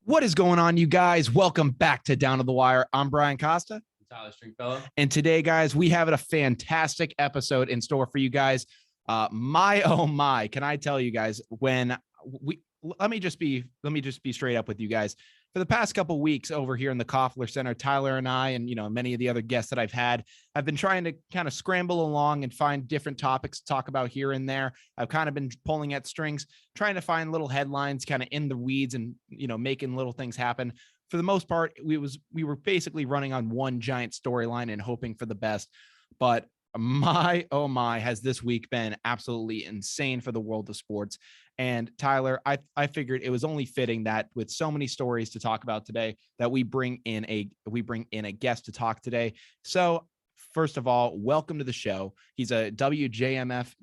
What is going on, you guys? Welcome back to Down to the Wire. I'm Brian Costa. Tyler Stringfellow. And today, guys, we have a fantastic episode in store for you guys. Oh my, can I tell you guys, let me just be straight up with you guys. For the past couple of weeks over here in the Koffler Center, Tyler and I, and many of the other guests that I've been trying to kind of scramble along and find different topics to talk about here and there. I've kind of been pulling at strings, trying to find little headlines kind of in the weeds and, making little things happen. For the most part, we were basically running on one giant storyline and hoping for the best. But oh my, has this week been absolutely insane for the world of sports. And Tyler, I figured it was only fitting that with so many stories to talk about today, that we bring in a guest to talk today. So first of all, welcome to the show. He's a WJMF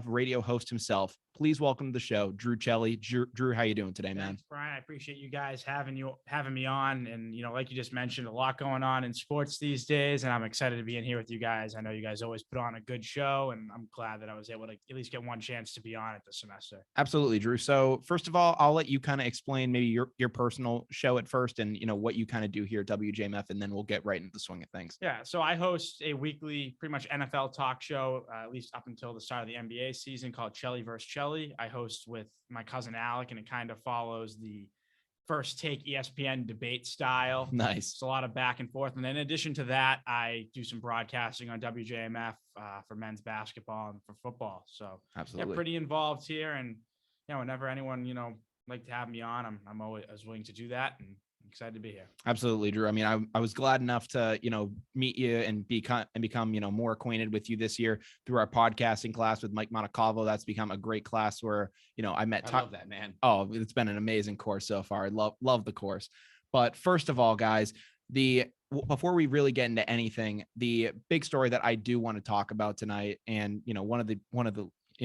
radio host himself. Please welcome to the show, Drew Celli. Drew, how you doing today, man? Thanks, Brian. I appreciate you guys having me on. And, like you just mentioned, a lot going on in sports these days. And I'm excited to be in here with you guys. I know you guys always put on a good show, and I'm glad that I was able to at least get one chance to be on it this semester. Absolutely, Drew. So first of all, I'll let you kind of explain maybe your personal show at first and, what you kind of do here at WJMF, and then we'll get right into the swing of things. Yeah. So I host a weekly, pretty much NFL talk show, at least up until the start of the NBA season, called Celli vs. Celli. I host with my cousin Alec, and it kind of follows the First Take ESPN debate style. Nice. It's a lot of back and forth. And in addition to that, I do some broadcasting on WJMF for men's basketball and for football. So absolutely, yeah, pretty involved here. And whenever anyone like to have me on, I'm always willing to do that, and I'm excited to be here. Absolutely, Drew. I mean, I was glad enough to, meet you and become, more acquainted with you this year through our podcasting class with Mike Montecalvo. That's become a great class where, I love that, man. Oh, it's been an amazing course so far. I love the course. But first of all, guys, before we really get into anything, the big story that I do want to talk about tonight, and, one of the,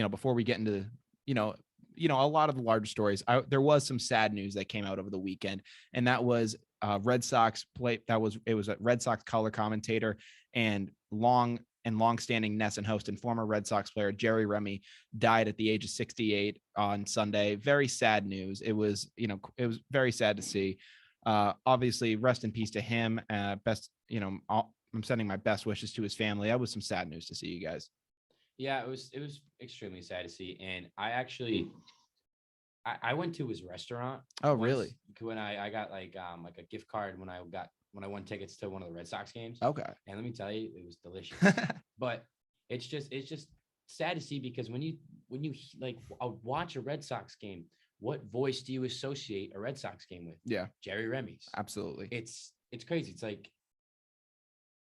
before we get into, a lot of the larger stories, there was some sad news that came out over the weekend, and that was Red Sox it was a Red Sox color commentator and longstanding NESN host and former Red Sox player Jerry Remy died at the age of 68 on Sunday. Very sad news. It was very sad to see. Obviously, rest in peace to him. I'm sending my best wishes to his family. That was some sad news to see, you guys. Yeah, it was extremely sad to see. And I went to his restaurant. Oh, really? When I got like a gift card when I won tickets to one of the Red Sox games. Okay. And let me tell you, it was delicious. But it's just sad to see, because when you like watch a Red Sox game, what voice do you associate a Red Sox game with? Yeah. Jerry Remy's. Absolutely. It's crazy. It's like,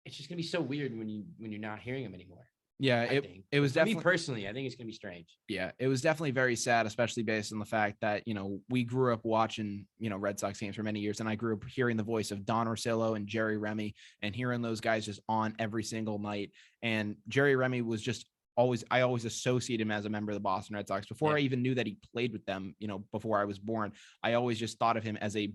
it's just gonna be so weird when you're not hearing him anymore. Yeah, it was definitely, me personally, I think it's gonna be strange. Yeah, it was definitely very sad, especially based on the fact that, we grew up watching, Red Sox games for many years, and I grew up hearing the voice of Don Orsillo and Jerry Remy and hearing those guys just on every single night. And Jerry Remy was just I always associate him as a member of the Boston Red Sox before I even knew that he played with them, before I was born. I always just thought of him as a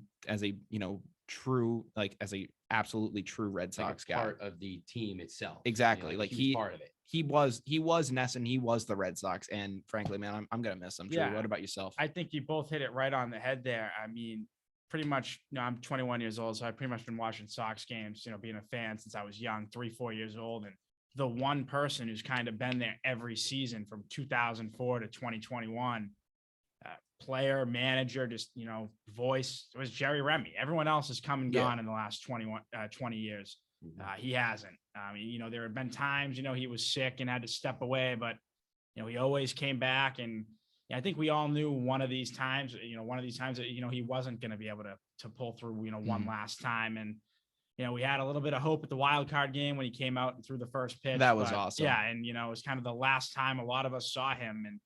true, like, as a absolutely true Red Sox guy, part of the team itself. Exactly. Like he was part of it. He was NESN. He was the Red Sox. And frankly, man, I'm going to miss him. Drew, what about yourself? I think you both hit it right on the head there. I mean, pretty much, I'm 21 years old, so I've pretty much been watching Sox games, being a fan since I was young, 3-4 years old. And the one person who's kind of been there every season from 2004 to 2021, player, manager, just, voice, was Jerry Remy. Everyone else has come and gone in the last 20 years. He hasn't. There have been times, he was sick and had to step away, but, he always came back. And I think we all knew one of these times that, he wasn't going to be able to pull through, one last time. And, we had a little bit of hope at the wild card game when he came out and threw the first pitch. That was awesome. Yeah. And, it was kind of the last time a lot of us saw him. And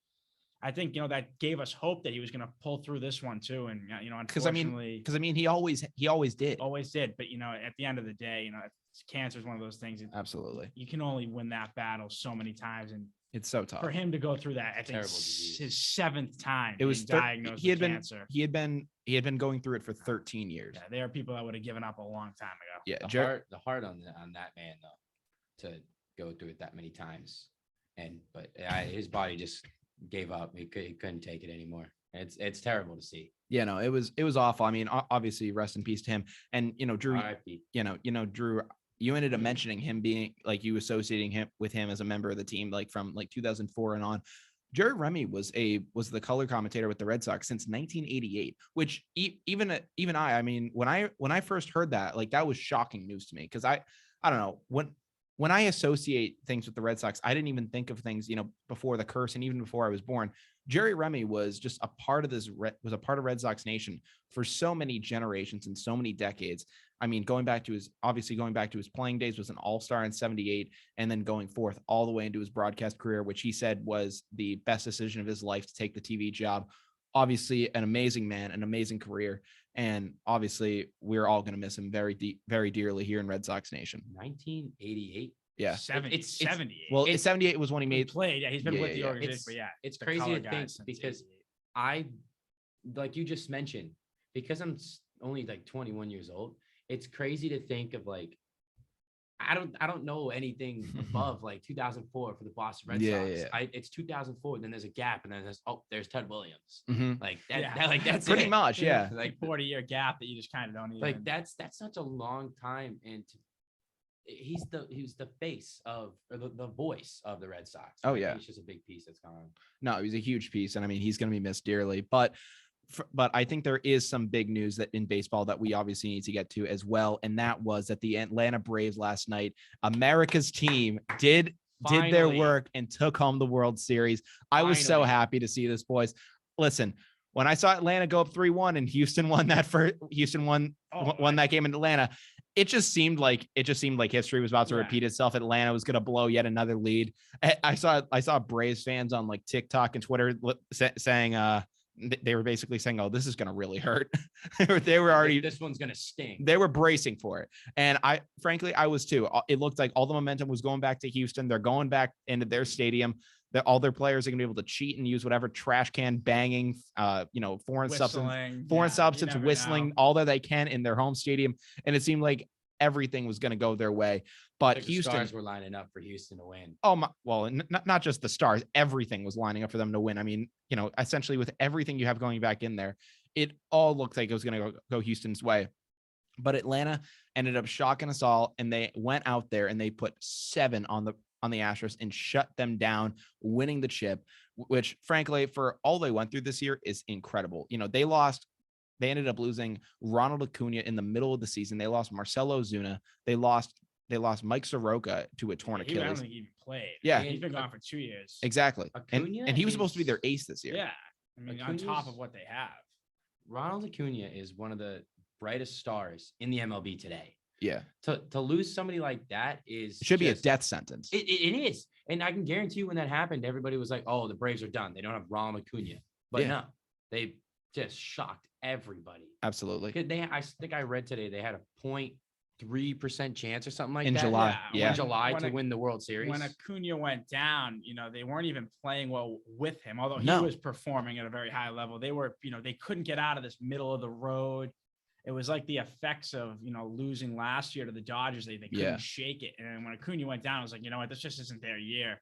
I think, that gave us hope that he was going to pull through this one too. And, unfortunately, because he always did. Always did. But, at the end of the day, cancer is one of those things. Absolutely. You can only win that battle so many times. And it's so tough for him to go through that. I think his seventh time it was diagnosed with cancer. He had been going through it for 13 years. Yeah, there are people that would have given up a long time ago. Yeah. The heart on that man, though, to go through it that many times. But his body just gave up. He couldn't take it anymore. It's terrible to see. Yeah, no, it was awful. I mean, obviously, rest in peace to him. And Drew, RIP. Drew, you ended up mentioning him being like you associating him with him as a member of the team, like from like 2004 and on. Jerry Remy was the color commentator with the Red Sox since 1988, which even I mean, when I first heard that, like that was shocking news to me because I don't know when I associate things with the Red Sox, I didn't even think of things, before the curse and even before I was born. Jerry Remy was just a part of was a part of Red Sox Nation for so many generations and so many decades. I mean, going back to his playing days, was an all-star in 78, and then going forth all the way into his broadcast career, which he said was the best decision of his life to take the TV job. Obviously an amazing man, an amazing career. And obviously we're all going to miss him very dearly here in Red Sox Nation. 1988. Yeah. 78. Well, 78 was when he played. Yeah, he's been with the organization, It's, but yeah, it's the crazy color to guy think since because 88. I, like you just mentioned, because I'm only like 21 years old. It's crazy to think of like, I don't know anything above like 2004 for the Boston Red Sox. Yeah. It's 2004. Then there's a gap, and then there's Ted Williams. Mhm. Like that, Yeah. like that's Pretty it. much, yeah. Like 40-year gap that you just kind of don't even Like that's such a long time, and he's the face of, or the voice of the Red Sox. Oh, I think yeah. it's just a big piece that's gone. No, he's a huge piece, and I mean he's going to be missed dearly. But I think there is some big news that in baseball that we obviously need to get to as well, and that was that the Atlanta Braves last night, America's team, did their Finally. work and took home the World Series. I was so Finally. happy to see this, boys. Listen, when I saw Atlanta go up 3-1 and Houston won that won that game in Atlanta, it just seemed like history was about to repeat itself. Atlanta was going to blow yet another lead. I saw Braves fans on like TikTok and Twitter saying they were basically saying, "Oh, this is going to really hurt." They were already, this one's going to sting. They were bracing for it. And frankly, I was too. It looked like all the momentum was going back to Houston. They're going back into their stadium. That all their players are going to be able to cheat and use whatever trash can banging, foreign substance whistling, all that they can in their home stadium. And it seemed like everything was going to go their way. But Like Houston, the stars were lining up for Houston to win. oh my, well, not just the stars, everything was lining up for them to win. I mean, essentially with everything you have going back in there, it all looked like it was going to go Houston's way. But Atlanta ended up shocking us all, and they went out there and they put 7 on the Astros and shut them down, winning the chip, which frankly, for all they went through this year, is incredible. They ended up losing Ronald Acuna in the middle of the season. They lost Marcelo Ozuna. They lost Mike Soroka to a torn Achilles. I don't think he even played. Yeah. He's been gone for 2 years. Exactly. Acuna and he was supposed to be their ace this year. Yeah. I mean, on top of what they have. Ronald Acuna is one of the brightest stars in the MLB today. Yeah. To lose somebody like that should be a death sentence. It is. And I can guarantee you when that happened, everybody was like, oh, the Braves are done. They don't have Ronald Acuna. But no, they just shocked everybody. Absolutely. I think I read today they had a 0.3% chance or something like in that. July. Yeah. In July to win the World Series. When Acuna went down, they weren't even playing well with him, although he was performing at a very high level. They were, they couldn't get out of this middle of the road. It was like the effects of, losing last year to the Dodgers. They couldn't shake it. And when Acuna went down, I was like, you know what, this just isn't their year.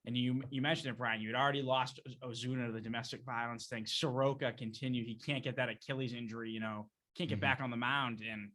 And you mentioned it, Brian. You had already lost Ozuna to the domestic violence thing. Soroka continued. He can't get that Achilles injury, can't get back on the mound. And,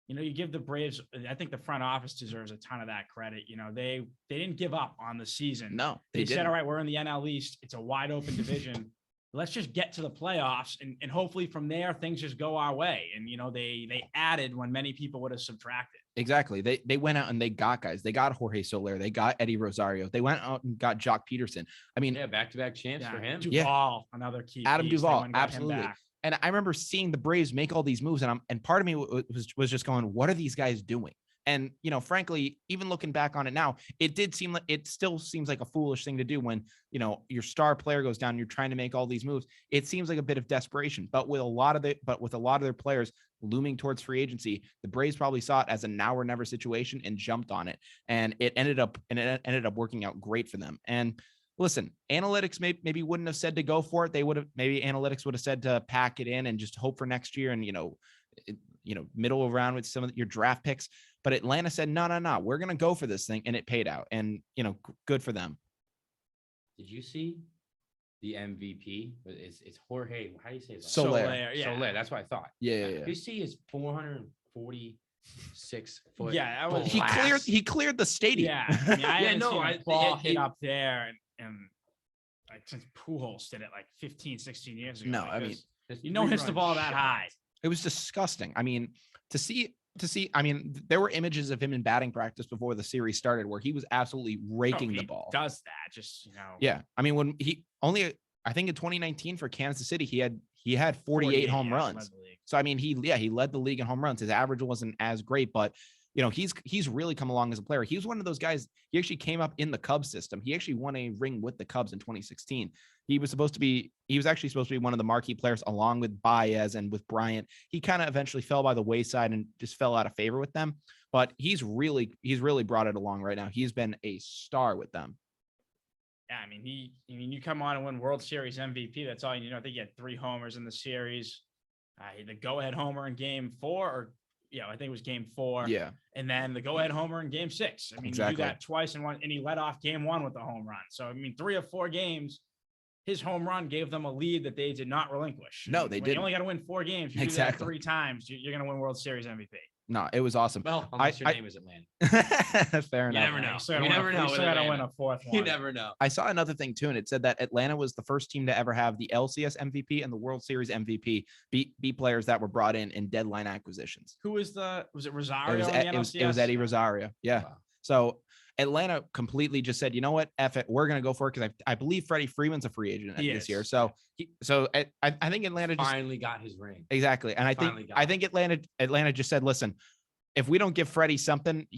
you give the Braves, I think the front office deserves a ton of that credit. They didn't give up on the season. No, they said, all right, we're in the NL East. It's a wide open division. Let's just get to the playoffs. And hopefully from there, things just go our way. And, they added when many people would have subtracted. Exactly. They went out and they got guys. They got Jorge Soler. They got Eddie Rosario. They went out and got Jock Peterson. I mean, back-to-back champs for him. Duvall, another key. Adam Duvall, absolutely. And I remember seeing the Braves make all these moves, and part of me was just going, what are these guys doing? And, frankly, even looking back on it now, it still seems like a foolish thing to do when, your star player goes down, and you're trying to make all these moves. It seems like a bit of desperation, but with a lot of their players looming towards free agency, the Braves probably saw it as a now or never situation and jumped on it. And it ended up working out great for them. And listen, analytics maybe wouldn't have said to go for it. Analytics would have said to pack it in and just hope for next year and, middle of round with some of your draft picks. But Atlanta said, no, we're going to go for this thing. And it paid out. And, good for them. Did you see the MVP. It's Jorge. How do you say it? Soler. Yeah. Soler. That's what I thought. Yeah. You see his 446 foot. Yeah, that was He cleared the stadium. Yeah, I mean, I haven't seen a ball it- hit up there, and like since Pujols did it like 15, 16 years ago. No, I mean, you don't hit the ball that high. It was disgusting. I mean, to see, I mean, there were images of him in batting practice before the series started where he was absolutely raking the ball. Does that just, Yeah. I mean, when I think in 2019 for Kansas City, he had 48 home runs. So, I mean, he led the league in home runs. His average wasn't as great, but he's really come along as a player. He was one of those guys. He actually came up in the Cubs system. He actually won a ring with the Cubs in 2016. He was actually supposed to be one of the marquee players along with Baez and with Bryant. He kind of eventually fell by the wayside and just fell out of favor with them. But he's really brought it along right now. He's been a star with them. Yeah, I mean, you come on and win World Series MVP. That's all you need. I think he had 3 homers in the series. The go-ahead homer in Game 4, or I think it was Game 4. Yeah, and then the go-ahead homer in Game 6. I mean, exactly. You do that twice in one, and he led off Game 1 with a home run. So I mean, 3 of 4 games, his home run gave them a lead that they did not relinquish. No, they didn't. You only got to win 4 games. You do that 3 times, you're going to win World Series MVP. No, it was awesome. Well, unless your name is Atlanta. Fair enough. You never know. You never know. You got to win a 4th one. You never know. I saw another thing too, and it said that Atlanta was the first team to ever have the LCS MVP and the World Series MVP be players that were brought in deadline acquisitions. Who was it Rosario? It was Eddie Rosario. Yeah. Wow. So Atlanta completely just said, you know what, F it, we're gonna go for it because I believe Freddie Freeman's a free agent this year. So I think Atlanta just finally got his ring. Exactly, and I think Atlanta just said, listen, if we don't give Freddie something,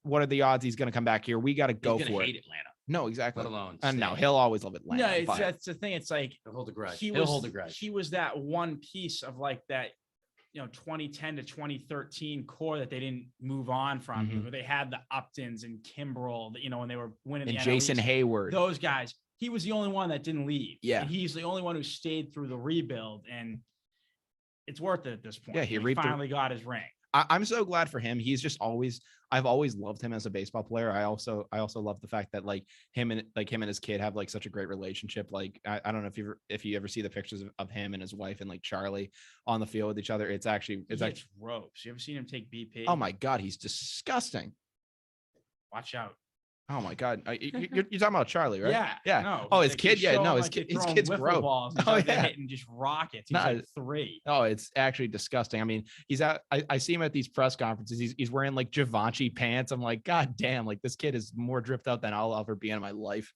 what are the odds he's going to come back here? We got to go for it. Hate Atlanta. No, exactly. Let alone. And no, he'll always love Atlanta. No, that's the thing. It's like He'll hold a grudge. He'll hold a grudge. He was that one piece of like that, 2010 to 2013 core that they didn't move on from. Mhm. Where they had the Uptons and Kimbrel, when they were winning And the Jason NL East. Hayward. Those guys. He was the only one that didn't leave. Yeah. And he's the only one who stayed through the rebuild, and it's worth it at this point. Yeah, he finally got his ring. I'm so glad for him. He's just I've always loved him as a baseball player. I also love the fact that him and his kid have such a great relationship. I don't know if you ever see the pictures of him and his wife and Charlie on the field with each other. It's actually ropes. You ever seen him take BP? Oh my God, he's disgusting. Watch out. Oh my God, you're talking about Charlie, right? Yeah. No, oh, his kid. Yeah, no, his kid's gross. Oh yeah, hitting just rockets. He's like 3. Oh, it's actually disgusting. I mean, he's out. I see him at these press conferences. He's wearing Givenchy pants. I'm like, God damn, this kid is more dripped out than I'll ever be in my life.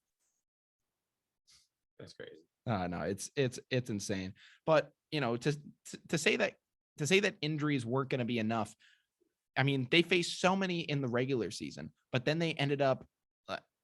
That's crazy. No, it's insane. But to say that injuries weren't going to be enough. I mean, they faced so many in the regular season, but then they ended up.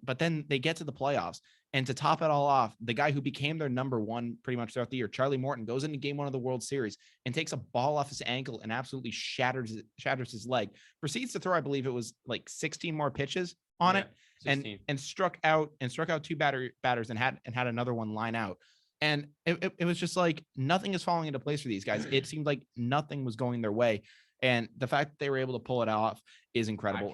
But then they get to the playoffs, and to top it all off, the guy who became their number 1 pretty much throughout the year, Charlie Morton, goes into Game 1 of the World Series and takes a ball off his ankle and absolutely shatters his leg. Proceeds to throw, I believe it was 16 more pitches on it, 16. and struck out 2 batters and had another one line out. And it was just nothing is falling into place for these guys. It seemed like nothing was going their way, and the fact that they were able to pull it off is incredible.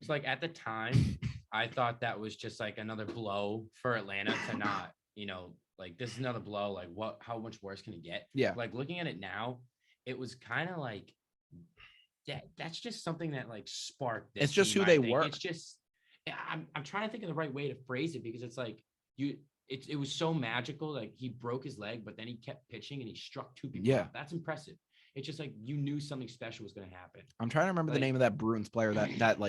It's at the time, I thought that was just another blow for Atlanta to not, this is another blow. How much worse can it get? Yeah. Looking at it now, it was kind of that's just something that sparked this. It's just team, who they I think. were. It's just, I'm trying to think of the right way to phrase it, because it's it was so magical. He broke his leg, but then he kept pitching and he struck 2 people. Yeah. Out. That's impressive. It's just you knew something special was going to happen. I'm trying to remember the name of that Bruins player that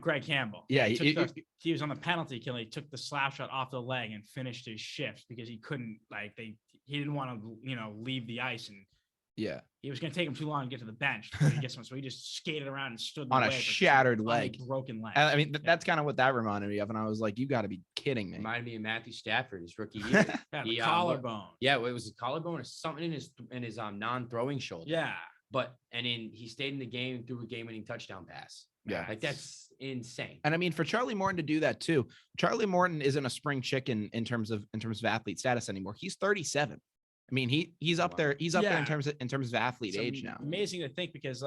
Greg Campbell. Yeah, he was on the penalty kill. He took the slap shot off the leg and finished his shift because he couldn't he didn't want to leave the ice, and yeah, he was going to take him too long to get to the bench to get some. So he just skated around and stood on a shattered leg, broken leg. I mean, that's kind of what that reminded me of, and I was like, you got to be kidding me. Reminded me of Matthew Stafford, his rookie year. The collarbone. Yeah, it was a collarbone or something in his non-throwing shoulder. Yeah, he stayed in the game, threw a game-winning touchdown pass. Yeah, that's insane. And I mean, for Charlie Morton to do that too, Charlie Morton isn't a spring chicken in terms of athlete status anymore. He's 37. I mean, he's up there. He's up there in terms of athlete age now. Amazing to think, because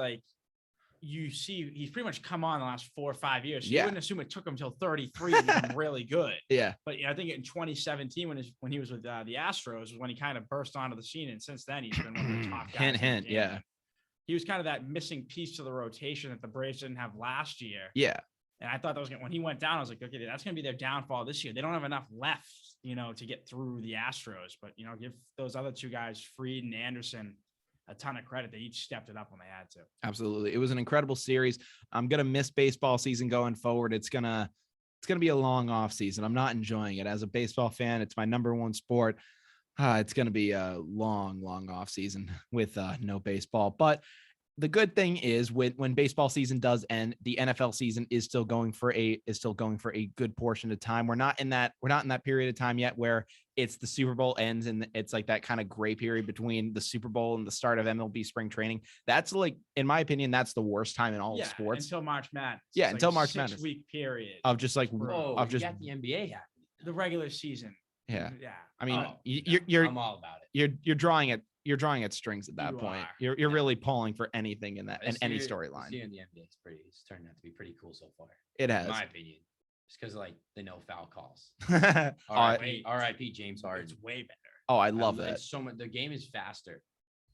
you see he's pretty much come on the last 4 or 5 years. So Yeah. you wouldn't assume it took him until 33 to become really good. Yeah. But I think in 2017, when he was with the Astros, was when he kind of burst onto the scene. And since then, he's been one of the top guys. Hint, yeah. He was kind of that missing piece to the rotation that the Braves didn't have last year. Yeah. And I thought that was when he went down, I was like, okay, that's going to be their downfall this year. They don't have enough left, to get through the Astros. But, give those other two guys, Fried and Anderson, a ton of credit. They each stepped it up when they had to. Absolutely. It was an incredible series. I'm going to miss baseball season going forward. It's going to be a long off season. I'm not enjoying it. As a baseball fan, it's my number one sport. It's going to be a long off season with no baseball. But the good thing is when baseball season does end, the NFL season is still going for a good portion of time. We're not in that period of time yet where it's the Super Bowl ends and it's like that kind of gray period between the Super Bowl and the start of MLB spring training. That's like, in my opinion, that's the worst time in all of sports. Until March Madness. Yeah, until March Madness. 6-week period of just like Whoa, of just got the NBA happening. the regular season. Yeah. Yeah. I mean, Oh, you're I'm all about it. you're drawing at strings at that You point. are. You're really pulling for anything in that in This any year- storyline. this year in the NBA it's turned out to be pretty cool so far. It In has. my opinion. Just because like the no foul calls. Oh, R.I.P. James Harden. It's way better. I love that. It's so much. The game is faster.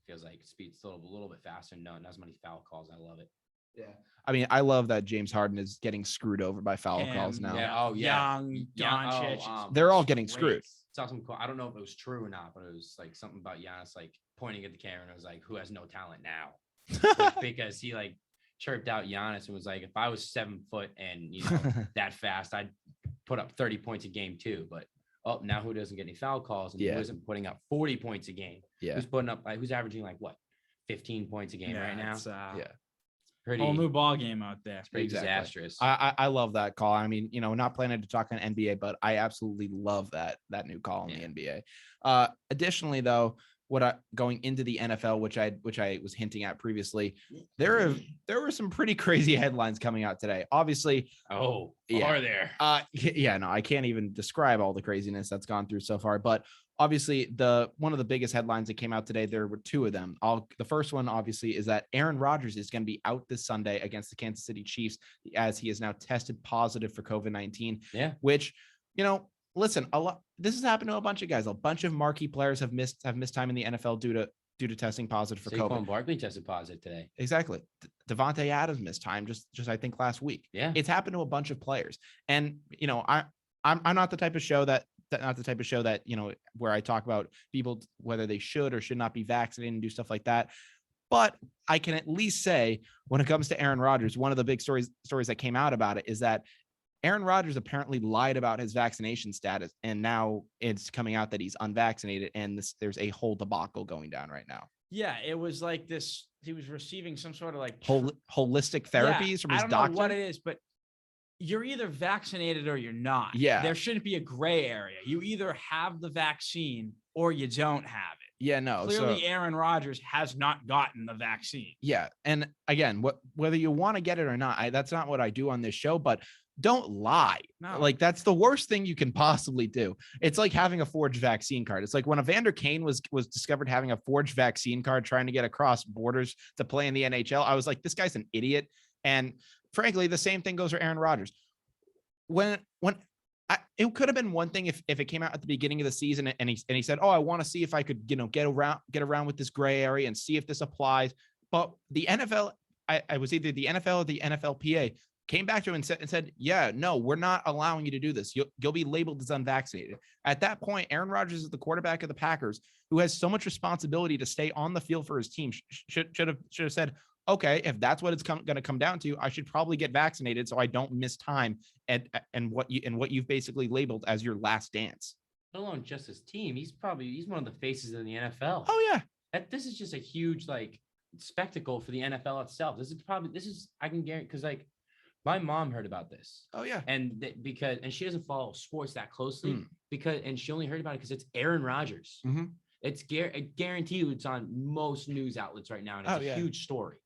Feels like speed's a little bit faster. No, not as many foul calls. I love it. Yeah. I mean, I love that James Harden is getting screwed over by foul Him, calls now. Yeah. Oh, yeah. Young, Yeah, Doncic. They're all getting Great. screwed. Saw some cool. I don't know if it was true or not, but it was like something about Giannis like pointing at the camera and it was like, who has no talent now? Because he like chirped out Giannis and was like, if I was 7 foot and that fast, I'd put up 30 points a game too. But now who doesn't get any foul calls and who isn't putting up 40 points a game? Yeah. Who's putting up who's averaging like what 15 points a game right now? It's, Yeah. Pretty whole new ball game out there. it's pretty Exactly. disastrous. I love that call. I mean, not planning to talk on NBA, but I absolutely love that new call in Yeah. the NBA. Additionally, though, going into the NFL, which I was hinting at previously, there were some pretty crazy headlines coming out today. Obviously, are there? no, I can't even describe all the craziness that's gone through so far, but obviously one of the biggest headlines that came out today, there were two of them. The first one obviously is that Aaron Rodgers is going to be out this Sunday against the Kansas City Chiefs as he is now tested positive for COVID-19. Yeah. Which, listen, this has happened to a bunch of guys. A bunch of marquee players have missed time in the NFL due to testing positive for COVID. Saquon Barkley tested positive today. Exactly. Devontae Adams missed time just I think last week. Yeah. It's happened to a bunch of players. And I'm not the type of show that where I talk about people whether they should or should not be vaccinated and do stuff like that. But I can at least say when it comes to Aaron Rodgers, one of the big stories that came out about it is that Aaron Rodgers apparently lied about his vaccination status, and now it's coming out that he's unvaccinated, and there's a whole debacle going down right now. Yeah, it was like this. He was receiving some sort of like holistic therapies from his doctor. I don't know what it is, but you're either vaccinated or you're not. Yeah. There shouldn't be a gray area. You either have the vaccine or you don't have it. Yeah, no. Clearly, Aaron Rodgers has not gotten the vaccine. Yeah, and again, whether you want to get it or not, that's not what I do on this show, but don't lie. No. Like that's the worst thing you can possibly do. It's like having a forged vaccine card. It's like when Evander Kane was discovered having a forged vaccine card trying to get across borders to play in the NHL. I was like, this guy's an idiot. And frankly, the same thing goes for Aaron Rodgers. It could have been one thing if it came out at the beginning of the season and he said, "Oh, I want to see if I could, get around with this gray area and see if this applies." But the NFL, I was either the NFL or the NFLPA came back to him and said, "Yeah, no, we're not allowing you to do this. You'll be labeled as unvaccinated." At that point, Aaron Rodgers is the quarterback of the Packers, who has so much responsibility to stay on the field for his team. Should have said, "Okay, if that's what it's going to come down to, I should probably get vaccinated so I don't miss time and what you've basically labeled as your last dance." Not alone just his team. He's one of the faces in the NFL. Oh yeah. This is just a huge spectacle for the NFL itself. This is I can guarantee because my mom heard about this. Oh yeah. And because she doesn't follow sports that closely and she only heard about it because it's Aaron Rodgers. Mm-hmm. It's guaranteed it's on most news outlets right now, and it's a huge story.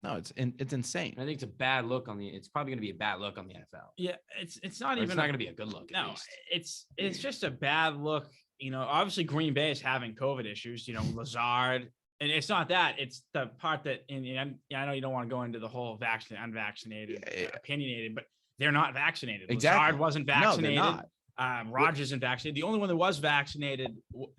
No, it's insane. I think it's a bad look it's probably going to be a bad look on the NFL. Yeah, it's not Or even it's not going to be a good look. At No, least. it's just a bad look. Obviously Green Bay is having COVID issues. Lazard And it's not that, it's the part that, and I know you don't want to go into the whole vaccinated, unvaccinated, opinionated, but they're not vaccinated. Exactly. Lazard wasn't vaccinated. No, they're not. Rodgers isn't vaccinated. The only one that was vaccinated,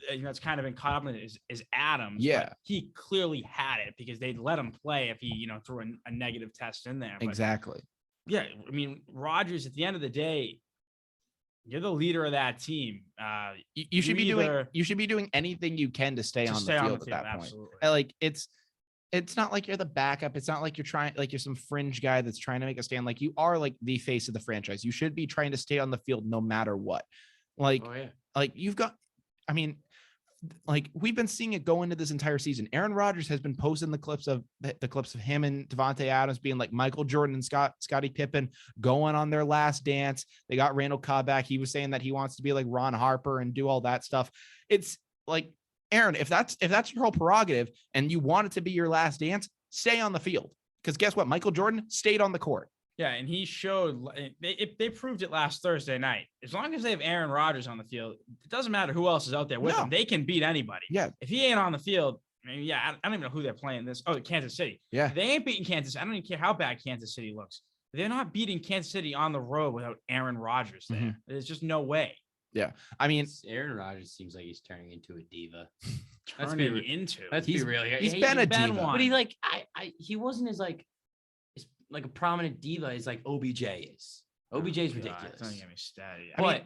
it's kind of been caught up in it is Adams. Yeah. But he clearly had it because they'd let him play if he, threw a negative test in there. But Exactly. yeah. I mean, Rodgers, at the end of the day, you're the leader of that team. You should be doing anything you can to stay on the field at that point. Absolutely. Like it's not like you're the backup. It's not like you're some fringe guy that's trying to make a stand. Like you are like the face of the franchise. You should be trying to stay on the field no matter what. Like, like we've been seeing it go into this entire season. Aaron Rodgers has been posting the clips of him and Devontae Adams being like Michael Jordan and Scottie Pippen going on their last dance. They got Randall Cobb back. He was saying that he wants to be like Ron Harper and do all that stuff. It's like, Aaron, if that's your whole prerogative and you want it to be your last dance, stay on the field. Because guess what? Michael Jordan stayed on the court. Yeah, and he showed they proved it last Thursday night. As long as they have Aaron Rodgers on the field, it doesn't matter who else is out there with him. They can beat anybody. Yeah. If he ain't on the field, I don't even know who they're playing this. Oh, Kansas City. Yeah. They ain't beating Kansas. I don't even care how bad Kansas City looks. They're not beating Kansas City on the road without Aaron Rodgers there. Mm-hmm. There's just no way. Yeah. I mean, Aaron Rodgers seems like he's turning into a diva. Let's be real here. He's been a diva. But he wasn't as like a prominent diva as like OBJ is. OBJ is ridiculous. Don't get me started. But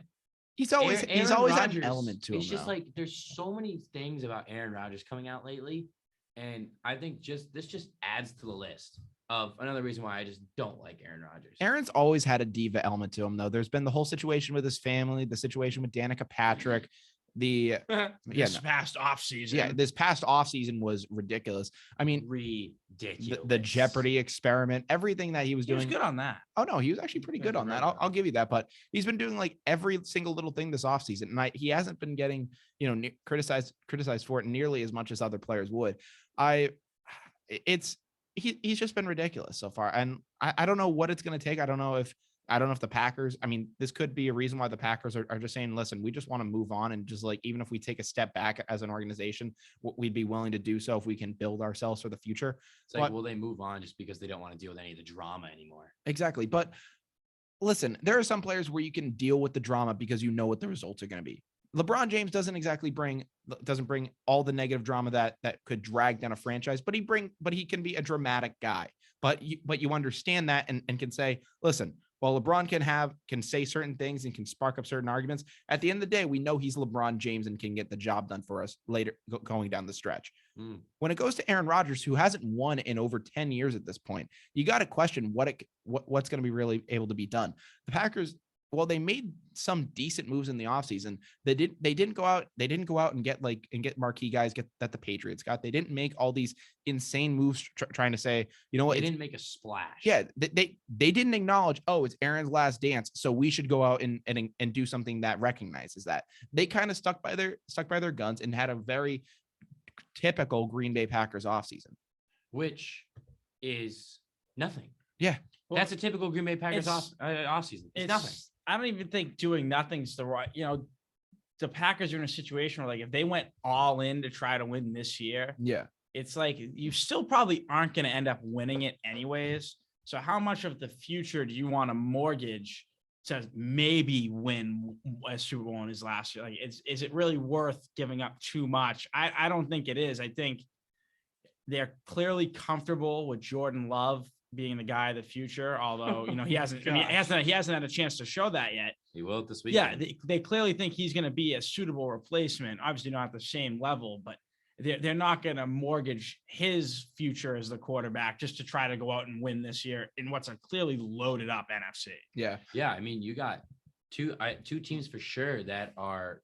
he's always Rodgers, had an element to him. It's just like there's so many things about Aaron Rodgers coming out lately, and I think this just adds to the list of another reason why I just don't like Aaron Rodgers. Aaron's always had a diva element to him, though. There's been the whole situation with his family, the situation with Danica Patrick. This past offseason. Yeah, this past offseason was ridiculous. I mean, ridiculous. The Jeopardy experiment, everything that he was doing. He was good on that. Oh, no, he was actually pretty good on that. I'll give you that. But he's been doing like every single little thing this offseason, and he hasn't been getting criticized for it nearly as much as other players would. He's just been ridiculous so far, and I don't know what it's going to take. I don't know if the Packers, this could be a reason why the Packers are just saying, listen, we just want to move on. And just like, even if we take a step back as an organization, we'd be willing to do so if we can build ourselves for the future. It's like, will they move on just because they don't want to deal with any of the drama anymore? Exactly. But listen, there are some players where you can deal with the drama because you know what the results are going to be. LeBron James doesn't bring all the negative drama that could drag down a franchise, but he can be a dramatic guy. But you understand that and can say, listen, while LeBron can say certain things and can spark up certain arguments, at the end of the day, we know he's LeBron James and can get the job done for us later going down the stretch. When it goes to Aaron Rodgers, who hasn't won in over 10 years at this point, you got to question what's going to be really able to be done. The Packers, well, they made some decent moves in the offseason. They didn't go out and get marquee guys that the Patriots got. They didn't make all these insane moves trying to say, you know what? They didn't make a splash. Yeah. They didn't acknowledge, oh, it's Aaron's last dance, so we should go out and do something that recognizes that. They kind of stuck by their guns and had a very typical Green Bay Packers offseason. Which is nothing. Yeah. Well, that's a typical Green Bay Packers offseason. It's nothing. I don't even think doing nothing's the right, the Packers are in a situation where, like, if they went all in to try to win this year, it's like you still probably aren't going to end up winning it anyways. So how much of the future do you want to mortgage to maybe win a Super Bowl in his last year? Like, is it really worth giving up too much? I don't think it is. I think they're clearly comfortable with Jordan Love being the guy of the future, although he hasn't had a chance to show that yet. He will this weekend. Yeah, they clearly think he's going to be a suitable replacement. Obviously not at the same level, but they're not going to mortgage his future as the quarterback just to try to go out and win this year in what's a clearly loaded up NFC. Yeah. You got two teams for sure that are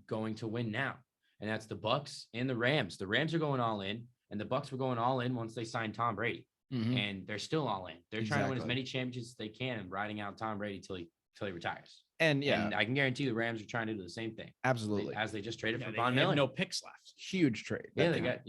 going to win now, and that's the Bucs and the Rams. The Rams are going all in, and the Bucs were going all in once they signed Tom Brady. Mm-hmm. And they're still all in. They're trying to win as many championships as they can and riding out Tom Brady till he retires. And And I can guarantee the Rams are trying to do the same thing. absolutely. As they just traded for They Von have Miller. no picks left. Huge trade. Yeah, they got.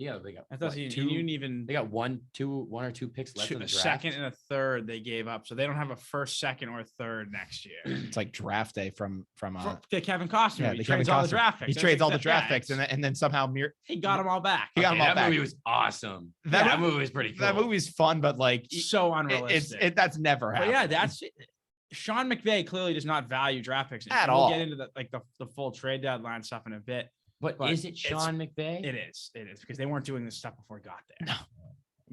I thought what, you two, didn't even. They got one or two picks left in the A draft. second and a third they gave up, so they don't have a first, second, or third next year. It's like draft day from Kevin Costner. yeah, he the trades Kevin all the Costner. draft picks. He That's trades all the exact- draft yeah, picks and then somehow he got them all back. He got them all that back. movie was awesome. That movie was pretty cool. That movie's fun, but like So unrealistic. that's never But happened. yeah, that's Sean McVay clearly does not value draft picks At we'll all. get into the full trade deadline stuff in a bit. But is it Sean McVay? It is because they weren't doing this stuff before he got there. No.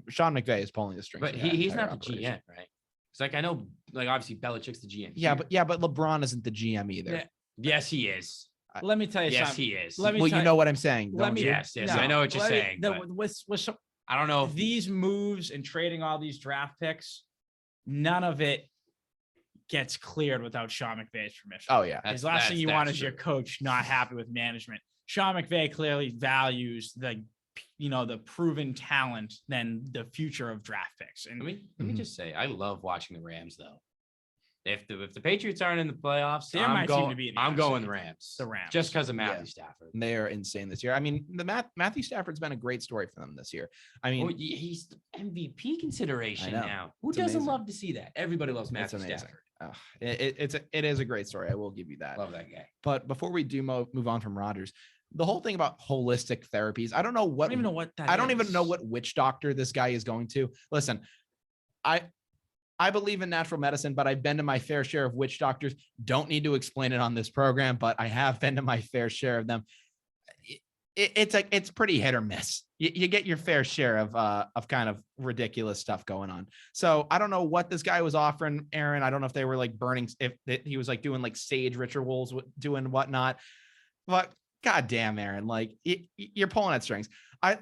Sean McVay is pulling the strings. But of that he's entire not the operation. GM, right? It's like I know, like obviously Belichick's the GM. Yeah, here. but LeBron isn't the GM either. Yeah. Yes, he is. Let me tell you Yes, something. he is. Let me Well, tell you know what I'm saying. let don't me- you? Yes, I know what you're saying. But With some, I don't know if these moves and trading all these draft picks, none of it gets cleared without Sean McVay's permission. Oh yeah. His last thing you want is your coach not happy with management. Sean McVay clearly values the proven talent than the future of draft picks. And Let me just say, I love watching the Rams though. If the Patriots aren't in the playoffs, They're my team to beat in the I'm NFC. going the Rams. The Rams. Just because of Matthew Yeah. Stafford. They are insane this year. I mean, Matthew Stafford's been a great story for them this year. I mean, He's the MVP consideration I know. now. Who It's doesn't amazing. love to see that? Everybody loves it's Matthew amazing. Stafford. It is a great story. I will give you that. Love that guy. But before we do move on from Rodgers, the whole thing about holistic therapies, I don't know I what don't even know what that I don't is. even know what witch doctor this guy is going to. Listen, I believe in natural medicine, but I've been to my fair share of witch doctors. Don't need to explain it on this program, but I have been to my fair share of them. It's pretty hit or miss. You get your fair share of kind of ridiculous stuff going on. So I don't know what this guy was offering, Aaron. I don't know if they were like burning, if he was like doing like sage rituals, doing whatnot. But goddamn, Aaron, like you're pulling at strings. I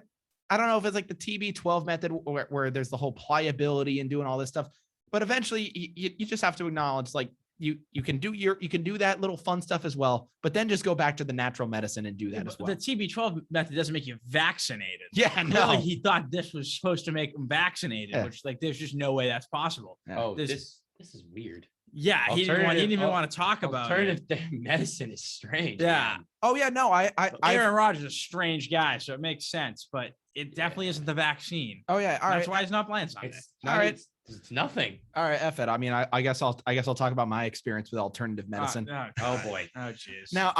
don't know if it's like the TB12 method where there's the whole pliability and doing all this stuff. But eventually you just have to acknowledge like you can do that little fun stuff as well, but then just go back to the natural medicine and do that as well. The TB12 method doesn't make you vaccinated. Yeah, Clearly no. he thought this was supposed to make him vaccinated, Yeah. which like there's just no way that's possible. Yeah. Oh, This- this is weird. Yeah, he didn't even want to talk about it. Alternative medicine is strange. Yeah. man. Oh yeah, no, Aaron Rodgers is a strange guy, so it makes sense, but it definitely isn't the vaccine. oh yeah, all That's right, why he's not playing Sunday. It's All not, right. It's nothing. all right, F it. I mean, I guess I'll talk about my experience with alternative medicine. Oh Oh boy. Oh jeez. Now,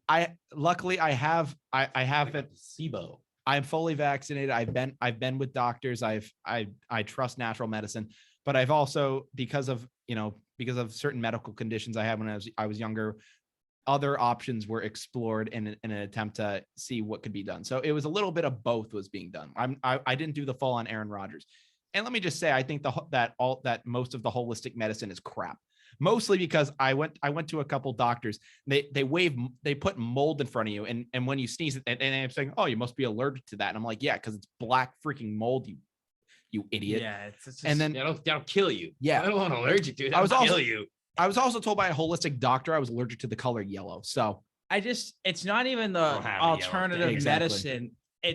I luckily I have it. SIBO. I'm fully vaccinated. I've been with doctors. I trust natural medicine, but I've also because of certain medical conditions I had when I was younger, other options were explored in an attempt to see what could be done. So it was a little bit of both was being done. I didn't do the full on Aaron Rodgers. And let me just say, I think that most of the holistic medicine is crap. Mostly because I went to a couple doctors. They put mold in front of you, and when you sneeze, and I'm saying, oh, you must be allergic to that. And I'm like, yeah, because it's black freaking mold, you idiot. Yeah, it's just, And then That'll kill you. Yeah. I don't want allergic to it. I was That'll also- kill you. I was also told by a holistic doctor I was allergic to the color yellow. So it's not even the don't have a yellow thing. alternative Exactly. medicine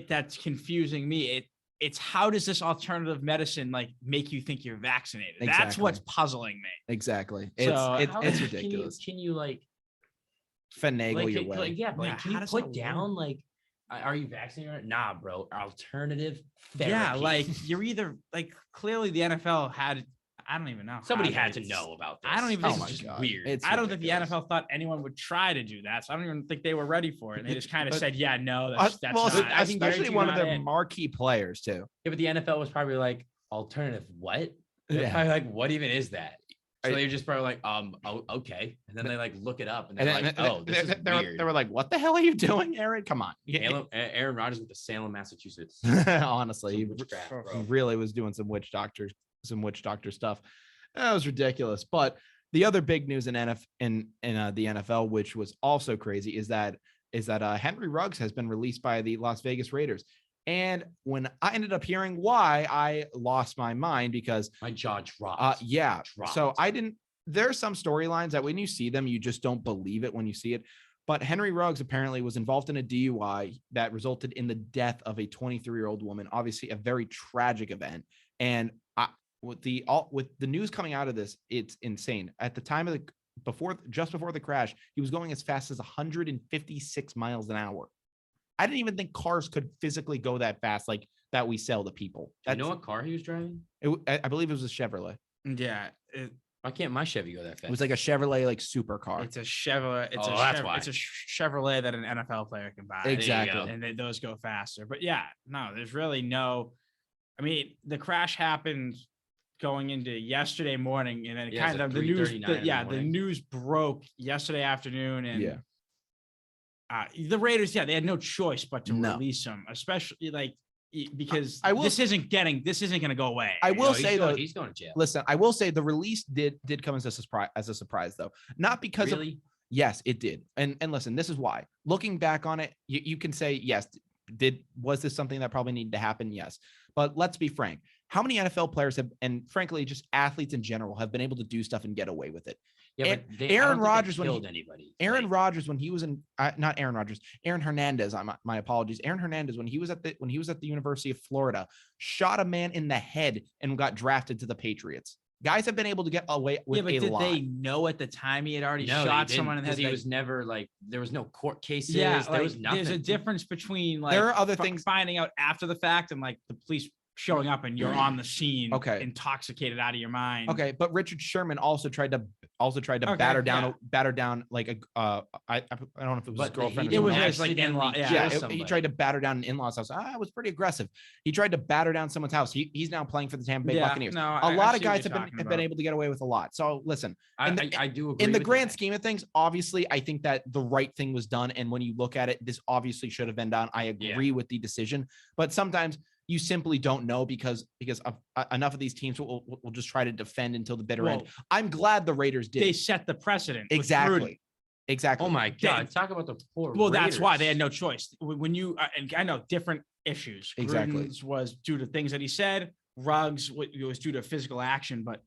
that's confusing me. It's how does this alternative medicine like make you think you're vaccinated? That's Exactly. what's puzzling me. exactly, So How it's can you- ridiculous. Can you like Finagle your way. Like, yeah, but Yeah, like, can how you does put that down like, are you vaccinated? Or not? Nah, bro. Alternative therapy. Yeah, like you're either like clearly the NFL had. I don't even know. somebody how had to they- know about this. I don't even Oh think my it's just God. weird. It's I don't think the ridiculous. NFL thought anyone would try to do that. So I don't even think they were ready for it. And they just kind of But- said, "Yeah, no, Well, that's not." I can especially guarantee one of not their in. marquee players too. Yeah, but the NFL was probably like, alternative what? They're Yeah. probably like, what even is that? So I- they're just probably like, oh, okay. And then they like look it up and And they're then like, oh, this is weird. they were like, "What the hell are you doing, Aaron? Come on." Aaron Rodgers with the Salem, Massachusetts. Honestly, he Some witchcraft, bro. really was doing some witch doctor stuff. That was ridiculous. But the other big news in the NFL, which was also crazy, is that Henry Ruggs has been released by the Las Vegas Raiders. And when I ended up hearing why, I lost my mind because My jaw dropped. yeah. Dropped. So there's some storylines that when you see them, you just don't believe it when you see it. But Henry Ruggs apparently was involved in a DUI that resulted in the death of a 23-year-old woman. Obviously, a very tragic event. And with the news coming out of this, it's insane. At the time of just before the crash, he was going as fast as 156 miles an hour. I didn't even think cars could physically go that fast, like that we sell to people. Do you know what car he was driving? I believe it was a Chevrolet. Yeah. Why can't my Chevy go that fast? It was like a Chevrolet, like supercar. It's a Chevrolet. It's it's a Chevrolet that an NFL player can buy. Exactly. And those go faster. But yeah, no, there's really no. I mean, the crash happened going into yesterday morning, and then kind of the news. The news broke yesterday afternoon, and the Raiders, they had no choice but to release him, especially because this isn't going to go away. I will say though, he's going to jail. Listen, I will say the release did come as a surprise though, not because of. Yes, it did. And listen, this is why. Looking back on it, you can say yes. Was this something that probably needed to happen? Yes, but let's be frank. How many NFL players have, and frankly, just athletes in general, have been able to do stuff and get away with it? Yeah, but Aaron Rodgers when he was in not Aaron Rodgers, Aaron Hernandez. My apologies. Aaron Hernandez when he was at the University of Florida, shot a man in the head and got drafted to the Patriots. But get away with a lot. Did they know at the time he had already shot someone in the head? He was never there was no court cases. Yeah, there was nothing. There's a difference between there are other things finding out after the fact and the police showing up and you're on the scene, intoxicated out of your mind. Okay, but Richard Sherman also tried to batter down like a I don't know if it was his girlfriend. It was like in-law. He tried to batter down an in-law's house. It was pretty aggressive. He tried to batter down someone's house. He's now playing for the Tampa Bay Buccaneers. A lot of guys have been able to get away with a lot. So listen, I do agree. In the grand scheme of things, obviously, I think that the right thing was done. And when you look at it, this obviously should have been done. I agree with the decision, but sometimes you simply don't know because enough of these teams will just try to defend until the bitter end. I'm glad the Raiders did. They set the precedent. Exactly. Oh my God. Talk about the poor Raiders. That's why they had no choice. When you, and I know different issues. Exactly. Gruden's was due to things that he said. Ruggs was due to physical action, but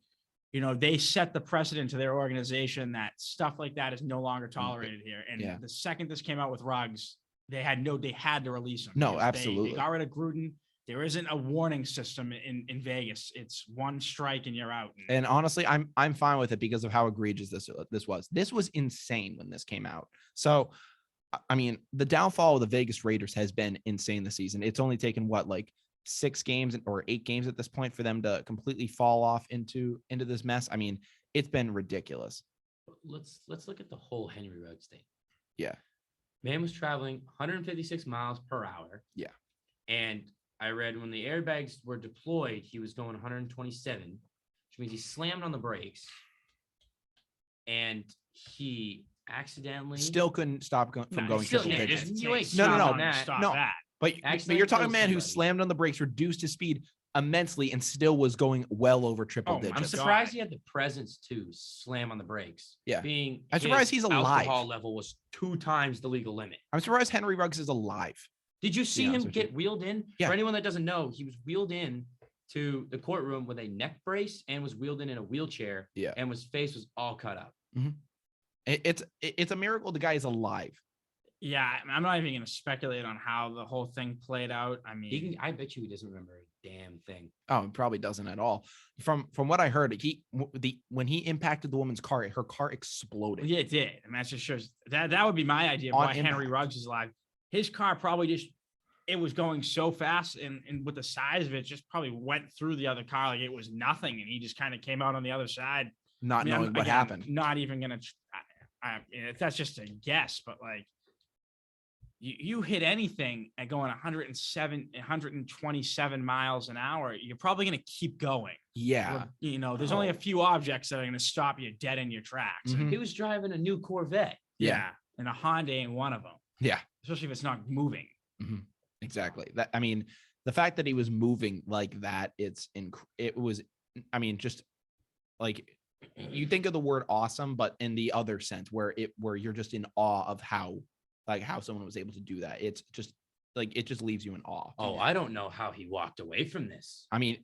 they set the precedent to their organization that stuff like that is no longer tolerated here. And the second this came out with Ruggs, they had to release him. No, absolutely. They got rid of Gruden. There isn't a warning system in Vegas. It's one strike and you're out. And honestly, I'm fine with it because of how egregious this was. This was insane when this came out. So, I mean, the downfall of the Vegas Raiders has been insane this season. It's only taken 6 games or 8 games at this point for them to completely fall off into this mess. I mean, it's been ridiculous. Let's look at the whole Henry Ruggs thing. Yeah. Man was traveling 156 miles per hour. Yeah. And I read when the airbags were deployed, he was going 127, which means he slammed on the brakes and he accidentally still couldn't stop from going triple digits. No. But you're talking a man who slammed on the brakes, reduced his speed immensely, and still was going well over triple digits. I'm surprised he had the presence to slam on the brakes. Yeah. I'm surprised he's alive. Alcohol level was 2 times the legal limit. I'm surprised Henry Ruggs is alive. Did you see him get wheeled in? Yeah. For anyone that doesn't know, he was wheeled in to the courtroom with a neck brace and was wheeled in a wheelchair. Yeah. And his face was all cut up. Mm-hmm. It's a miracle the guy is alive. Yeah, I'm not even going to speculate on how the whole thing played out. I mean, I bet you he doesn't remember a damn thing. Oh, he probably doesn't at all. From what I heard, when he impacted the woman's car, her car exploded. Yeah, it did. I mean, that just shows that would be my idea of why Henry Ruggs is alive. His car probably it was going so fast and with the size of it, just probably went through the other car like it was nothing, and he just kind of came out on the other side, knowing what happened. Not even gonna. That's just a guess, but you hit anything at going 127 miles an hour, you're probably going to keep going. Yeah. There's only a few objects that are going to stop you dead in your tracks. Mm-hmm. He was driving a new Corvette. Yeah. And a Honda ain't one of them. Yeah. Especially if it's not moving. Mm-hmm. Exactly. The fact that he was moving like that, just like you think of the word awesome, but in the other sense where you're just in awe of how someone was able to do that. It's just it just leaves you in awe. Oh, I don't know how he walked away from this. I mean,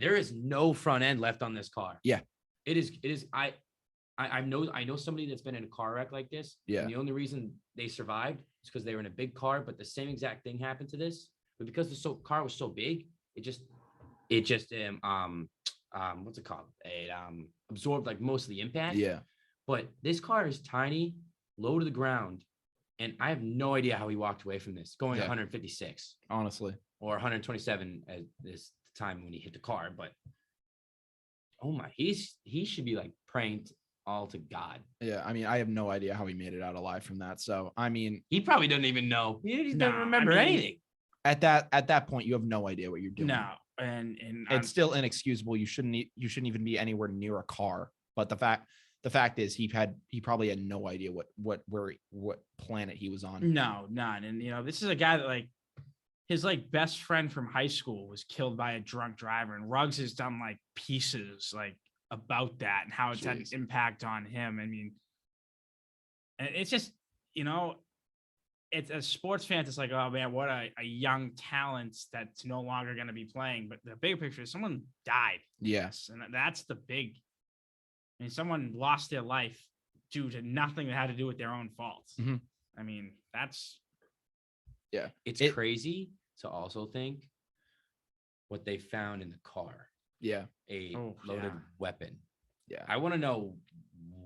there is no front end left on this car. Yeah. It is. I know somebody that's been in a car wreck like this. Yeah. And the only reason they survived is because they were in a big car, but the same exact thing happened to this. But because the car was so big, it just what's it called? It absorbed most of the impact. Yeah. But this car is tiny, low to the ground, and I have no idea how he walked away from this going 156 honestly, or 127 at this time when he hit the car. But oh my, he should be like praying all to God. yeah. I mean, I have no idea how he made it out alive from that. So, I mean, He probably doesn't even know. He No, doesn't remember I mean, anything. at that point, you have no idea what you're doing. No, and It's still inexcusable. You shouldn't even be anywhere near a car. But the fact is, he probably had no idea what planet he was on. no, none. And this is a guy that like his like best friend from high school was killed by a drunk driver, and Ruggs has done like pieces like about that and how it's had an Jeez. impact on him. I mean, and it's just it's as sports fans, it's like, oh man, what a young talent that's no longer going to be playing. But the bigger picture is someone died. Yes. And that's the big. I mean, someone lost their life due to nothing that had to do with their own faults. Mhm. I mean, that's It's It- crazy to also think what they found in the car, Yeah. a Oh, loaded yeah. weapon. Yeah. I want to know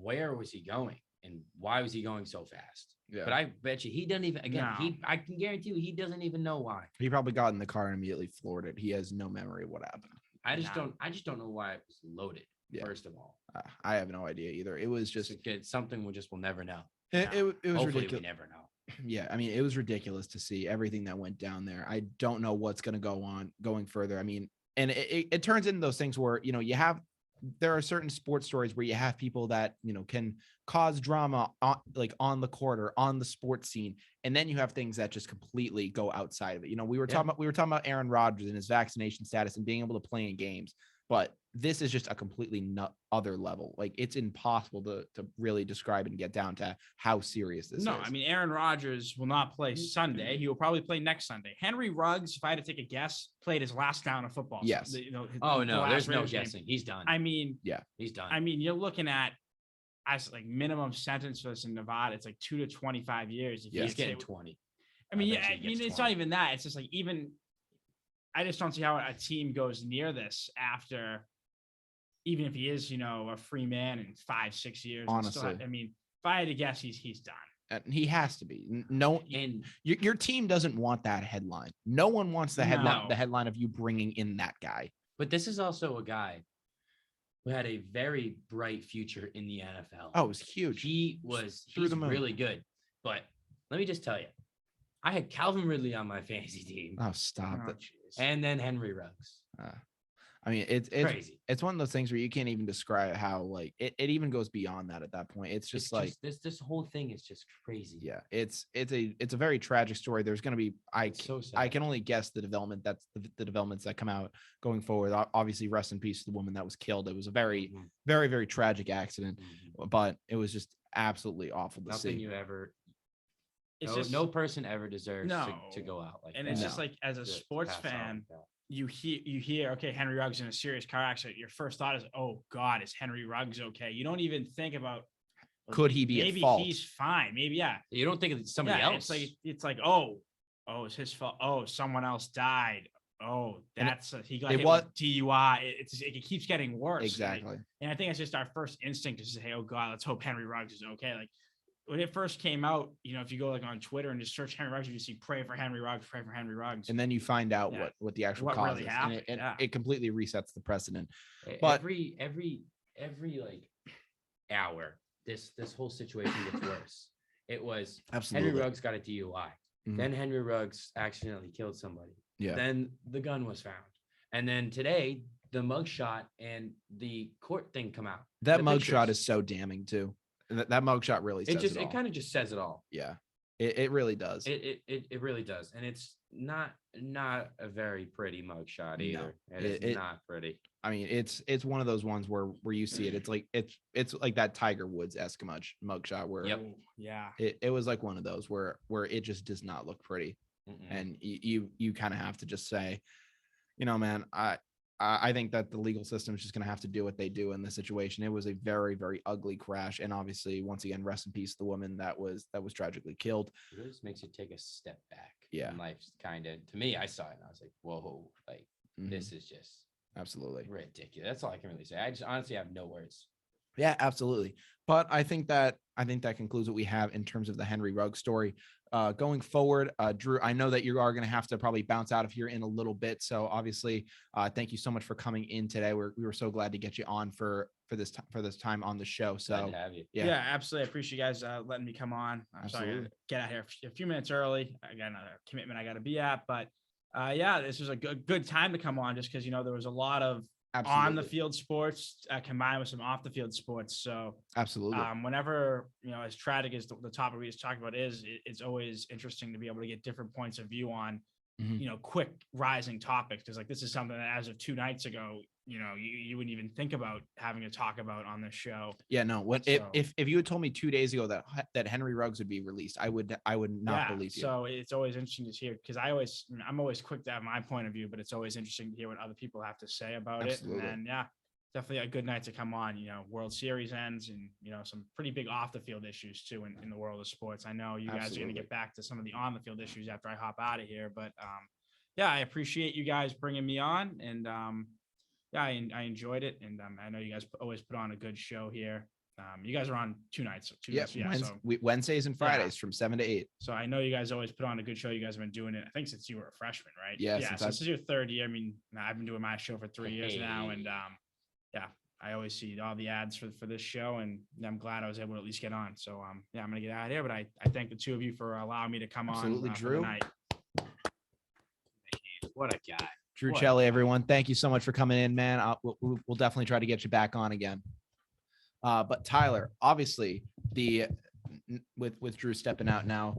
where was he going and why was he going so fast? Yeah. But I bet you he doesn't even, No. I can guarantee you he doesn't even know why. He probably got in the car and immediately floored it. He has no memory of what happened. I just No. don't know why it was loaded. Yeah. First of all, I have no idea either. It was just it's something we'll never know. it was Hopefully ridiculous. we never know. Yeah, I mean, it was ridiculous to see everything that went down there. I don't know what's going to go on going further. I mean, and it turns into those things where, there are certain sports stories where you have people that, can cause drama on the court or on the sports scene. And then you have things that just completely go outside of it. We were talking about Aaron Rodgers and his vaccination status and being able to play in games. But this is just a completely other level. Like, it's impossible to really describe and get down to how serious this is. I mean, Aaron Rodgers will not play Sunday. He will probably play next Sunday. Henry Ruggs, if I had to take a guess, played his last down of football. Yes. Oh the no, last there's no Raiders game. guessing. He's done. I mean, He's done. I mean, you're looking at as like minimum sentence for this in Nevada. It's like 2 to 25 years. If he's gets getting hit with- 20. I mean, bet yeah, you he gets it's 20. not even that. It's just like I just don't see how a team goes near this after, even if he is, a free man in 5-6 years. and still Honestly. I mean, if I had to guess, he's done. And he has to be. No, And your team doesn't want that headline. No one wants the headline. No. The headline of you bringing in that guy. but this is also a guy who had a very bright future in the NFL. Oh, it was huge. He's the moon. really good. But let me just tell you, I had Calvin Ridley on my fantasy team, Oh, stop Oh, it. jeez. and then Henry Ruggs. I mean, it's Crazy. it's one of those things where you can't even describe how like it even goes beyond that at that point. It's just this whole thing is just crazy. yeah, it's a very tragic story. There's going to be It's so sad. I can only guess the developments that come out going forward. Obviously, rest in peace to the woman that was killed. It was a very, Mhm. very, very tragic accident, Mhm. but it was just absolutely awful to Nothing see. you ever. It's No person ever deserves No. to go out like And that. it's No. just like, as a To sports pass out fan, like that. you hear, okay, Henry Ruggs in a serious car accident. Your first thought is, oh God, is Henry Ruggs okay? You don't even think about, Could he be at maybe fault? he's fine. Maybe, yeah. You don't think it's somebody Yeah, else. It's like, oh, it's his fault. Oh, someone else died. Oh, And he got it hit was- with DUI. It keeps getting worse. Like, Exactly. and I think it's just our first instinct to say, oh God, let's hope Henry Ruggs is okay. Like, when it first came out, if you go like on Twitter and just search Henry Ruggs, you see pray for Henry Ruggs, pray for Henry Ruggs. And then you find out Yeah. what the actual What cause really is, happened, and yeah. it completely resets the precedent. But- every like hour, this whole situation gets worse. It was Absolutely. Henry Ruggs got a DUI. Mhm. Then Henry Ruggs accidentally killed somebody. Yeah. Then the gun was found. And then today, the mugshot and the court thing come out. That The mugshot pictures. is so damning too. That mugshot really says it all. It kind of just says it all. Yeah, it really does. It really does. And it's not a very pretty mugshot No, either. It's not pretty. I mean, it's one of those ones where you see it. It's like it's like that Tiger Woods esque mugshot where Yep. Oh, yeah. it was like one of those where it just does not look pretty, Mm-mm. and you kind of have to just say, man, I think that the legal system is just going to have to do what they do in this situation. It was a very, very ugly crash, and obviously, once again, rest in peace to the woman that was tragically killed. It just makes you take a step back. Yeah. In life, kind of. To me, I saw it and I was like, whoa, like Mhm. this is just Absolutely. ridiculous. That's all I can really say. I just honestly have no words. Yeah, absolutely. But I think that concludes what we have in terms of the Henry Ruggs story. Going forward, Drew, I know that you are going to have to probably bounce out of here in a little bit. So obviously, thank you so much for coming in today. We were so glad to get you on for this time on the show. So Glad to have you. Yeah, absolutely. I appreciate you guys letting me come on. I'm sorry I Absolutely. gotta get out here a few minutes early. I got another commitment I got to be at, but yeah, this was a good time to come on just because there was a lot of Absolutely. on the field sports combined with some off the field sports. So Absolutely. Whenever as tragic as the topic we just talked about is, it's always interesting to be able to get different points of view on quick rising topics, because like this is something that as of 2 nights ago you wouldn't even think about having to talk about on this show. Yeah, no. If you had told me 2 days ago that Henry Ruggs would be released, I would not believe you. So it's always interesting to hear, because I'm always quick to have my point of view, but it's always interesting to hear what other people have to say about Absolutely. it. And then definitely a good night to come on. World Series ends, and some pretty big off the field issues too in the world of sports. I know you guys are going to get back to some of the on the field issues after I hop out of here, but yeah, I appreciate you guys bringing me on, and yeah, I enjoyed it, and I know you guys always put on a good show here. You guys are on 2 nights. Wednesdays and Fridays from 7 to 8. So I know you guys always put on a good show. You guys have been doing it, I think, since you were a freshman, right? Yeah. So this is your 3rd year. I mean, I've been doing my show for 3 years now, and yeah, I always see all the ads for this show, and I'm glad I was able to at least get on. So yeah, I'm gonna get out of here, but I thank the 2 of you for allowing me to come Absolutely, on. Drew. Tonight. What a guy. Drew Celli, everyone. Thank you so much for coming in, man. We'll definitely try to get you back on again. But Tyler, obviously, with Drew stepping out now,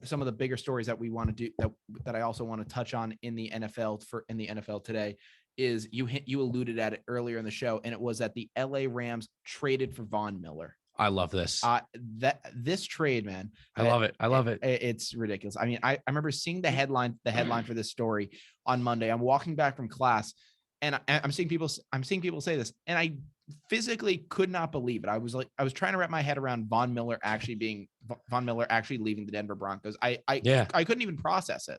some of the bigger stories that we want to do that I also want to touch on in the NFL today is you alluded at it earlier in the show, and it was that the LA Rams traded for Von Miller. I love this. This trade, man. I love it. I love it. It's ridiculous. I mean, I remember seeing the headline for this story on Monday. I'm walking back from class, and I'm seeing people say this, and I physically could not believe it. I was trying to wrap my head around Von Miller actually leaving the Denver Broncos. I couldn't even process it.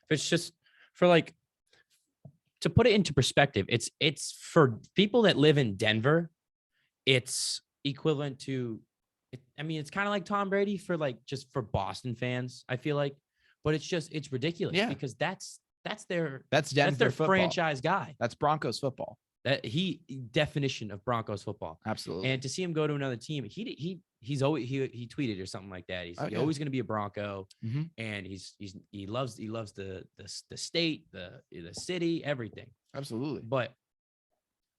It's just for to put it into perspective, it's for people that live in Denver, it's equivalent to, it's kind of like Tom Brady for just for Boston fans, I feel like, but it's ridiculous because that's their Denver football. Franchise guy. That's Broncos football. That definition of Broncos football. Absolutely. And to see him go to another team, he's always he tweeted or something like that. He's always going to be a Bronco, and he loves the state, the city, everything. Absolutely. But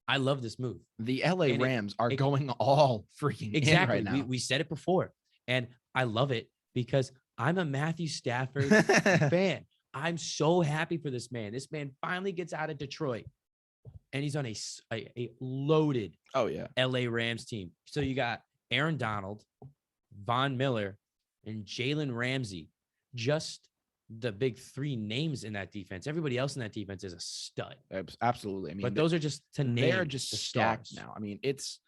I love this move. The LA Rams are going all freaking in right now. We said it before, and I love it because I'm a Matthew Stafford fan. I'm so happy for this man. This man finally gets out of Detroit, and he's on a loaded LA Rams team. So you got Aaron Donald, Von Miller, and Jalen Ramsey, just the big 3 names in that defense. Everybody else in that defense is a stud. Absolutely. I mean, but those are just to name. They're just stacked now. I mean, it's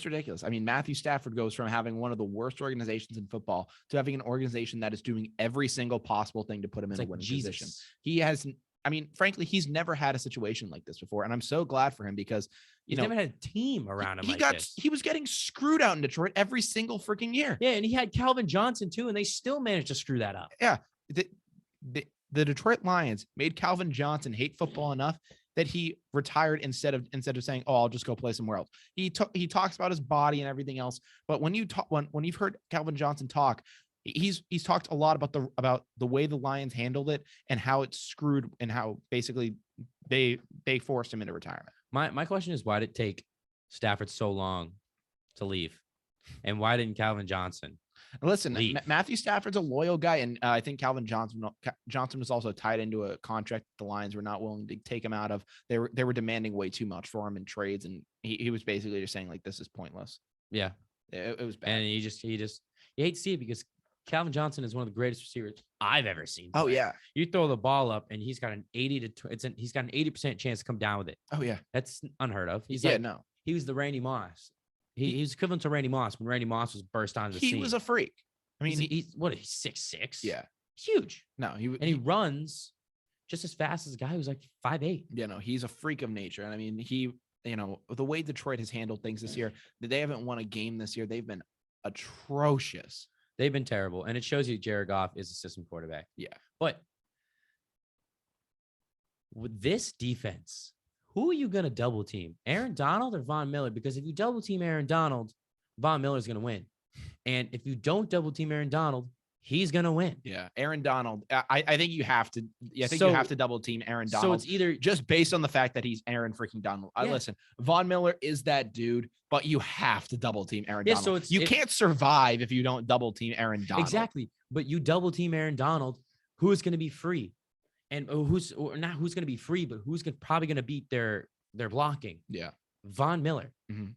ridiculous. I mean, Matthew Stafford goes from having one of the worst organizations in football to having an organization that is doing every single possible thing to put him in a winning position. He has, frankly, he's never had a situation like this before. And I'm so glad for him because, he's never had a team around him. He was getting screwed out in Detroit every single freaking year. Yeah. And he had Calvin Johnson too, and they still managed to screw that up. Yeah. The Detroit Lions made Calvin Johnson hate football enough that he retired instead of saying, "Oh, I'll just go play somewhere else." He talks about his body and everything else, but when you've heard Calvin Johnson talk, he's talked a lot about the way the Lions handled it and how it's screwed and how basically they forced him into retirement. My question is, why did it take Stafford so long to leave, and why didn't Calvin Johnson? Listen, Matthew Stafford's a loyal guy, and I think Calvin Johnson was also tied into a contract the Lions were not willing to take him out of. They were demanding way too much for him in trades, and he was basically just saying this is pointless. Yeah, it was bad. And you hate to see it because Calvin Johnson is one of the greatest receivers I've ever seen. Oh yeah, you throw the ball up, and he's got an 80% chance to come down with it. Oh yeah, that's unheard of. He was the Randy Moss. He's equivalent to Randy Moss when Randy Moss was burst onto the scene. He was a freak. I mean, he's 6'6". Yeah, huge. No, he runs just as fast as a guy who's 5'8". Yeah, no, he's a freak of nature, and I mean, he the way Detroit has handled things this year, that they haven't won a game this year. They've been atrocious. They've been terrible. And it shows you Jared Goff is a system quarterback. Yeah. But with this defense, who are you going to double team? Aaron Donald or Von Miller? Because if you double team Aaron Donald, Von Miller's going to win. And if you don't double team Aaron Donald, he's going to win. Yeah. Aaron Donald. I think you have to. I think So- you have to double team Aaron Donald. So it's either just based on the fact that he's Aaron freaking Donald. Yeah. Listen, Von Miller is that dude, but you have to double team Aaron Yeah, Donald. so it's- you it- can't survive if you don't double team Aaron Donald. exactly. But you double team Aaron Donald, who is going to be free? And who's not who's going to be free, but who's probably going to beat their blocking? Yeah. Von Miller. Mhm.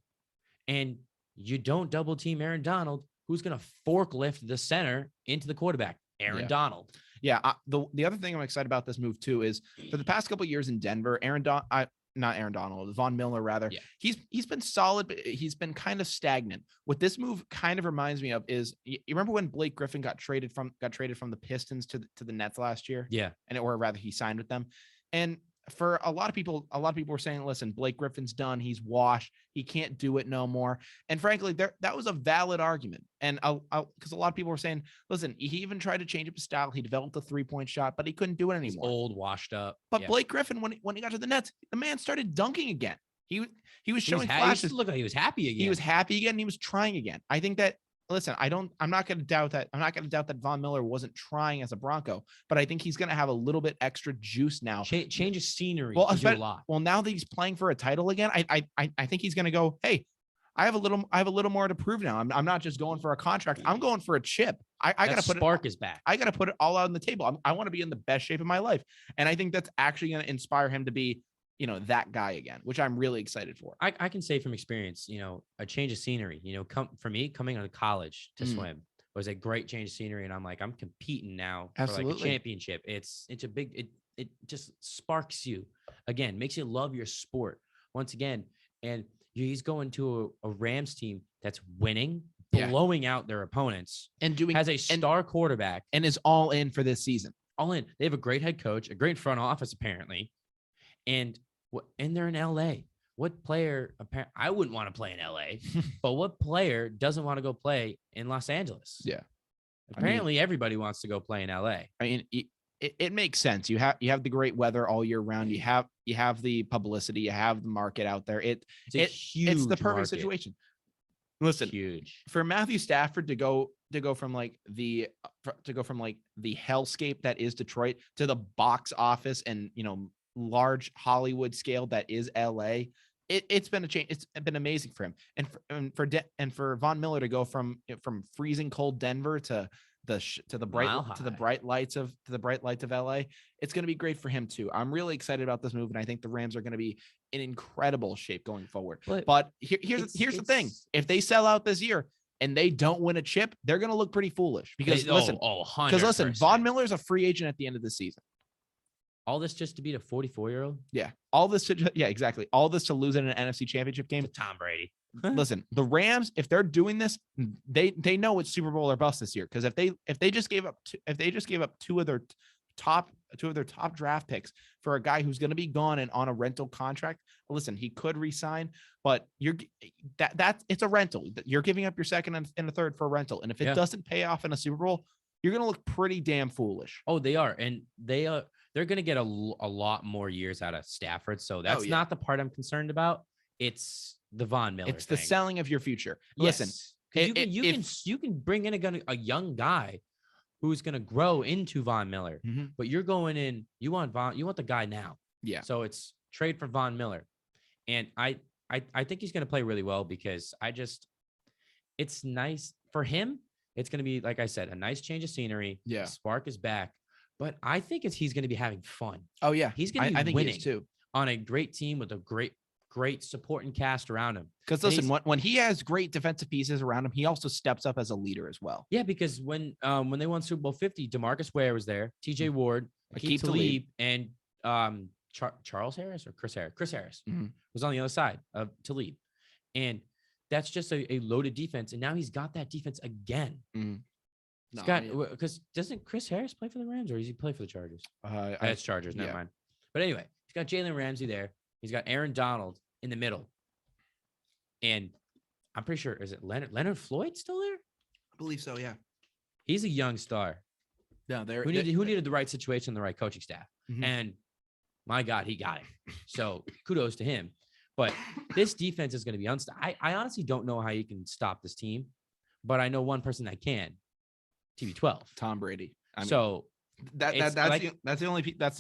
And you don't double team Aaron Donald, who's going to forklift the center into the quarterback? Aaron Yeah. Donald. Yeah. The other thing I'm excited about this move too is for the past couple of years in Denver, not Aaron Donald, Von Miller rather. Yeah. He's been solid, but he's been kind of stagnant. What this move kind of reminds me of is you remember when Blake Griffin got traded from the Pistons to the Nets last year? Yeah. Or rather he signed with them. And for a lot of people were saying, listen, Blake Griffin's done. He's washed. He can't do it no more. And frankly, that was a valid argument. And because a lot of people were saying, listen, he even tried to change up his style. He developed a 3-point shot, but he couldn't do it He's anymore. old, washed up. But Yeah. Blake Griffin, when he got to the Nets, the man started dunking again. He was He showing he flashes. looked like he was happy again. He was happy again. And he was trying again. I think that. Listen, I'm not going to doubt that. I'm not going to doubt that Von Miller wasn't trying as a Bronco, but I think he's going to have a little bit extra juice now. Change of scenery. Well, Well, do a lot. Well, now that he's playing for a title again, I think he's going to go, hey, I have a little more to prove now. I'm not just going for a contract. I'm going for a chip. I got to put Spark is back. I got to put it all out on the table. I want to be in the best shape of my life. And I think that's actually going to inspire him to be, that guy again, which I'm really excited for. I can say from experience, a change of scenery, for me coming out of college to swim was a great change of scenery. And I'm like, I'm competing now for like Absolutely. a championship. It's a big, it just sparks you again, makes you love your sport once again. And he's going to a Rams team that's winning, Yeah. blowing out their opponents, And doing has a star quarterback, and is all in for this season. all in. They have a great head coach, a great front office, apparently. And they're in LA. What player? I wouldn't want to play in LA, but what player doesn't want to go play in Los Angeles? Yeah. Apparently, everybody wants to go play in LA. I mean, it makes sense. You have the great weather all year round. You have the publicity. You have the market out there. It's a huge. It's the perfect market. situation. Listen, Huge. for Matthew Stafford to go from like the hellscape that is Detroit to the box office and large Hollywood scale that is LA. It's been a change. It's been amazing for him, and for Von Miller to go from freezing cold Denver to the bright lights of LA. It's going to be great for him too. I'm really excited about this move, and I think the Rams are going to be in incredible shape going forward. But here's the thing: if they sell out this year and they don't win a chip, they're going to look pretty foolish because listen, 100%. Von Miller's a free agent at the end of the season. All this just to beat a 44-year-old? Yeah. Exactly. All this to lose in an NFC championship game. Tom Brady. Listen, the Rams, if they're doing this, they know it's Super Bowl or bust this year. Because if they just gave up two of their top draft picks for a guy who's going to be gone and on a rental contract, listen, he could resign, but it's a rental. You're giving up your second and a third for a rental. And if it doesn't pay off in a Super Bowl, you're going to look pretty damn foolish. Oh, they are. And they're going to get a lot more years out of Stafford. So that's not the part I'm concerned about. It's the Von Miller. It's the thing. selling of your future. Yes. Listen, you can bring in a young guy who's going to grow into Von Miller, but you're going in, you want the guy now. Yeah. So it's trade for Von Miller. And I think he's going to play really well because it's nice for him. It's going to be, like I said, a nice change of scenery. Yeah. Spark is back, but I think he's going to be having fun. Oh yeah. He's going to be I think winning he is too. On a great team with a great supporting cast around him. Because listen, when he has great defensive pieces around him, he also steps up as a leader as well. Yeah, because when they won Super Bowl 50, DeMarcus Ware was there, TJ Ward, Aqib Talib, and Charles Harris or Chris Harris. Chris Harris was on the other side of Talib. And that's just a loaded defense. And now he's got that defense again. Because doesn't Chris Harris play for the Rams or does he play for the Chargers? That's Chargers. Never mind. But anyway, he's got Jalen Ramsey there. He's got Aaron Donald in the middle. And I'm pretty sure, is it Leonard Floyd still there? I believe so. Yeah. He's a young star No, who needed the right situation, the right coaching staff. Mhm. And my God, he got it. So kudos to him. But this defense is going to be unstoppable. I honestly don't know how you can stop this team, but I know one person that can. TB12. Tom Brady. I mean, So that's the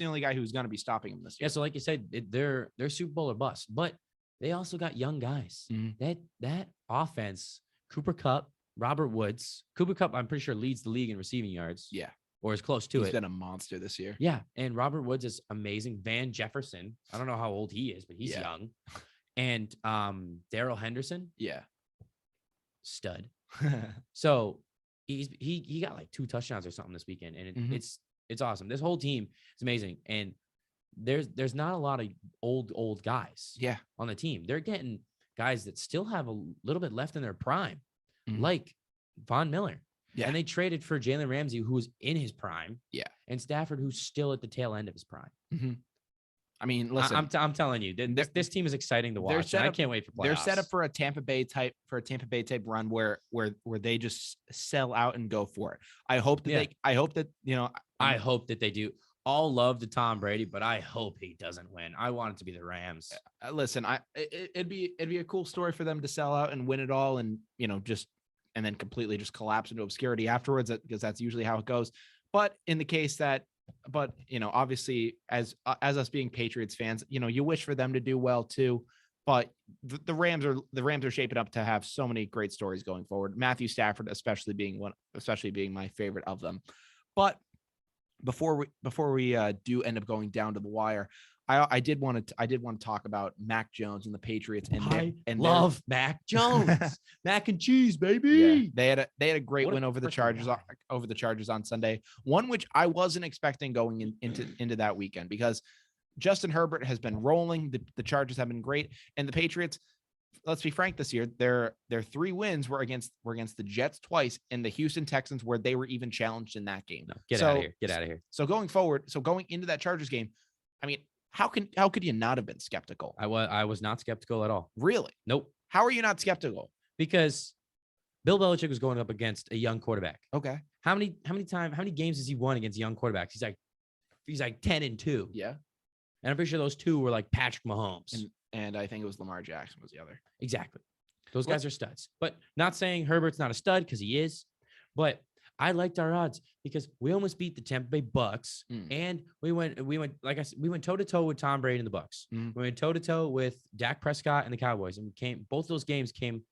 only guy who's going to be stopping him this year. yeah, so like you said, they're Super Bowl or bust, but they also got young guys. Mhm. That offense, Cooper Kupp, Robert Woods. Cooper Kupp, I'm pretty sure leads the league in receiving yards. Yeah. Or is close to He's it. been a monster this year. Yeah, and Robert Woods is amazing. Van Jefferson, I don't know how old he is, but he's young. And Darrell Henderson, stud. So he got like 2 touchdowns or something this weekend, and it's awesome. This whole team is amazing, and there's not a lot of old guys on the team. They're getting guys that still have a little bit left in their prime, like Von Miller. Yeah. And they traded for Jalen Ramsey, who's in his prime. Yeah. And Stafford, who's still at the tail end of his prime. I mean, listen, I'm telling you, this team is exciting to watch. I can't wait for playoffs. They're set up for a Tampa Bay type run where they just sell out and go for it. I hope that I hope that they do. All love to Tom Brady, but I hope he doesn't win. I want it to be the Rams. Listen, it'd be a cool story for them to sell out and win it all, and and then completely just collapse into obscurity afterwards, because that's usually how it goes. But in the case obviously as us being Patriots fans, you wish for them to do well too. But the Rams are shaping up to have so many great stories going forward. Matthew Stafford, especially being my favorite of them. But before we do end up going down to the wire, I did want to talk about Mac Jones and the Patriots and love Mac Jones. Mac and cheese, baby. Yeah, they had a great win over the Chargers on Sunday. One which I wasn't expecting going into that weekend, because Justin Herbert has been rolling. The Chargers have been great, and the Patriots, let's be frank, this year their 3 wins were against the Jets twice and the Houston Texans, where they were even challenged in that game. No, get out of here. So going into that Chargers game, I mean, how could you not have been skeptical? I was not skeptical at all. Really? Nope. How are you not skeptical? Because Bill Belichick was going up against a young quarterback. Okay. How many games has he won against young quarterbacks? He's like 10-2. Yeah. And I'm pretty sure those 2 were like Patrick Mahomes. And I think it was Lamar Jackson was the other. Exactly. Those guys are studs. But not saying Herbert's not a stud, because he is. But I liked our odds because we almost beat the Tampa Bay Bucks, and we went like I said, we went toe to toe with Tom Brady and the Bucks. We went toe to toe with Dak Prescott and the Cowboys, and both those games came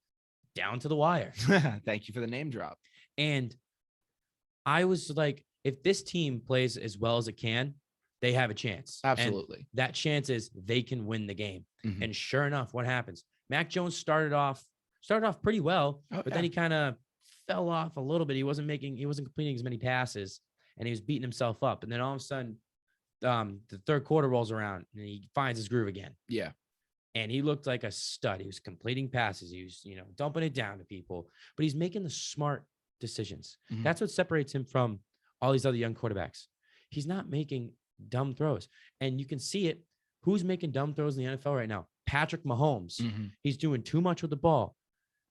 down to the wire. Thank you for the name drop. And I was like, if this team plays as well as it can, they have a chance. Absolutely. And that chance is they can win the game. And sure enough, what happens? Mac Jones started off pretty well, but then he kind of fell off a little bit. He wasn't completing as many passes, and he was beating himself up. And then all of a sudden, the third quarter rolls around and he finds his groove again. Yeah. And he looked like a stud. He was completing passes. He was, dumping it down to people, but he's making the smart decisions. That's what separates him from all these other young quarterbacks. He's not making dumb throws. And you can see it. Who's making dumb throws in the NFL right now? Patrick Mahomes. He's doing too much with the ball.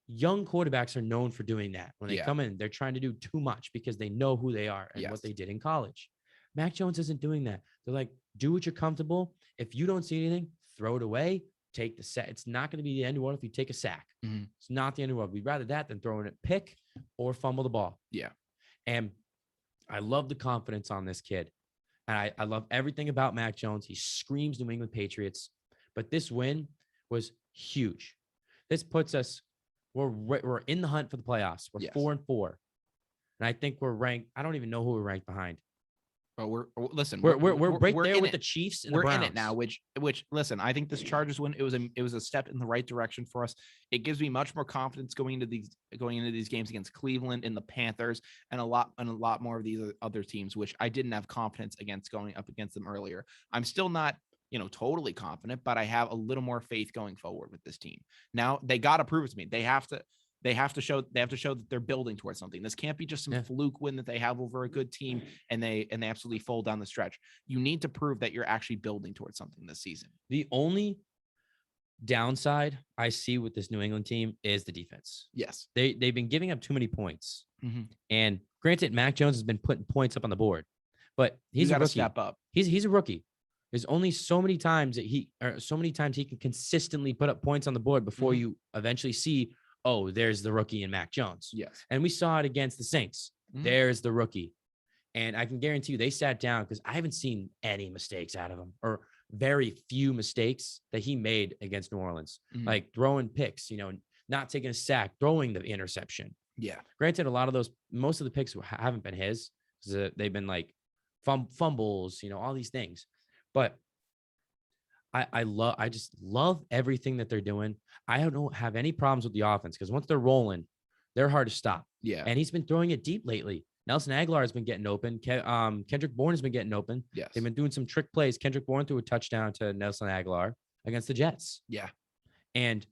Young quarterbacks are known for doing that. When they come in, they're trying to do too much because they know who they are and what they did in college. Mac Jones isn't doing that. They're like, do what you're comfortable. If you don't see anything, throw it away. Take the sack. It's not going to be the end of the world if you take a sack. It's not the end of the world. We'd rather that than throwing it pick or fumble the ball. Yeah. And I love the confidence on this kid. And I love everything about Mac Jones. He screams New England Patriots. But this win was huge. This puts us, we're in the hunt for the playoffs. We're 4-4. And I think we're ranked. I don't even know who we're ranked behind. But we're right there with the Chiefs and the Browns. In it now, which listen, I think this Chargers win, it was a step in the right direction for us. It gives me much more confidence going into these games against Cleveland and the Panthers and a lot more of these other teams, which I didn't have confidence against going up against them earlier. I'm still not totally confident, but I have a little more faith going forward with this team. Now they got to prove it to me. They have to show that they're building towards something. This can't be just some fluke win that they have over a good team and they absolutely fold down the stretch. You need to prove that you're actually building towards something this season. The only downside I see with this New England team is the defense. Yes. They've been giving up too many points. Mhm. And granted, Mac Jones has been putting points up on the board, but You he's a got to rookie. step up. He's a rookie. There's only so many times that he can consistently put up points on the board before you eventually see, oh, there's the rookie in Mac Jones. Yes. And we saw it against the Saints. Mhm. There's the rookie. And I can guarantee you they sat down because I haven't seen any mistakes out of him or very few mistakes that he made against New Orleans, Mhm. like throwing picks, not taking a sack, throwing the interception. Yeah. Granted, most of the picks haven't been his because they've been like fumbles, all these things. But I just love everything that they're doing. I don't have any problems with the offense because once they're rolling, they're hard to stop. Yeah. And he's been throwing it deep lately. Nelson Aguilar has been getting open. Kendrick Bourne has been getting open. Yes. They've been doing some trick plays. Kendrick Bourne threw a touchdown to Nelson Aguilar against the Jets. Yeah. And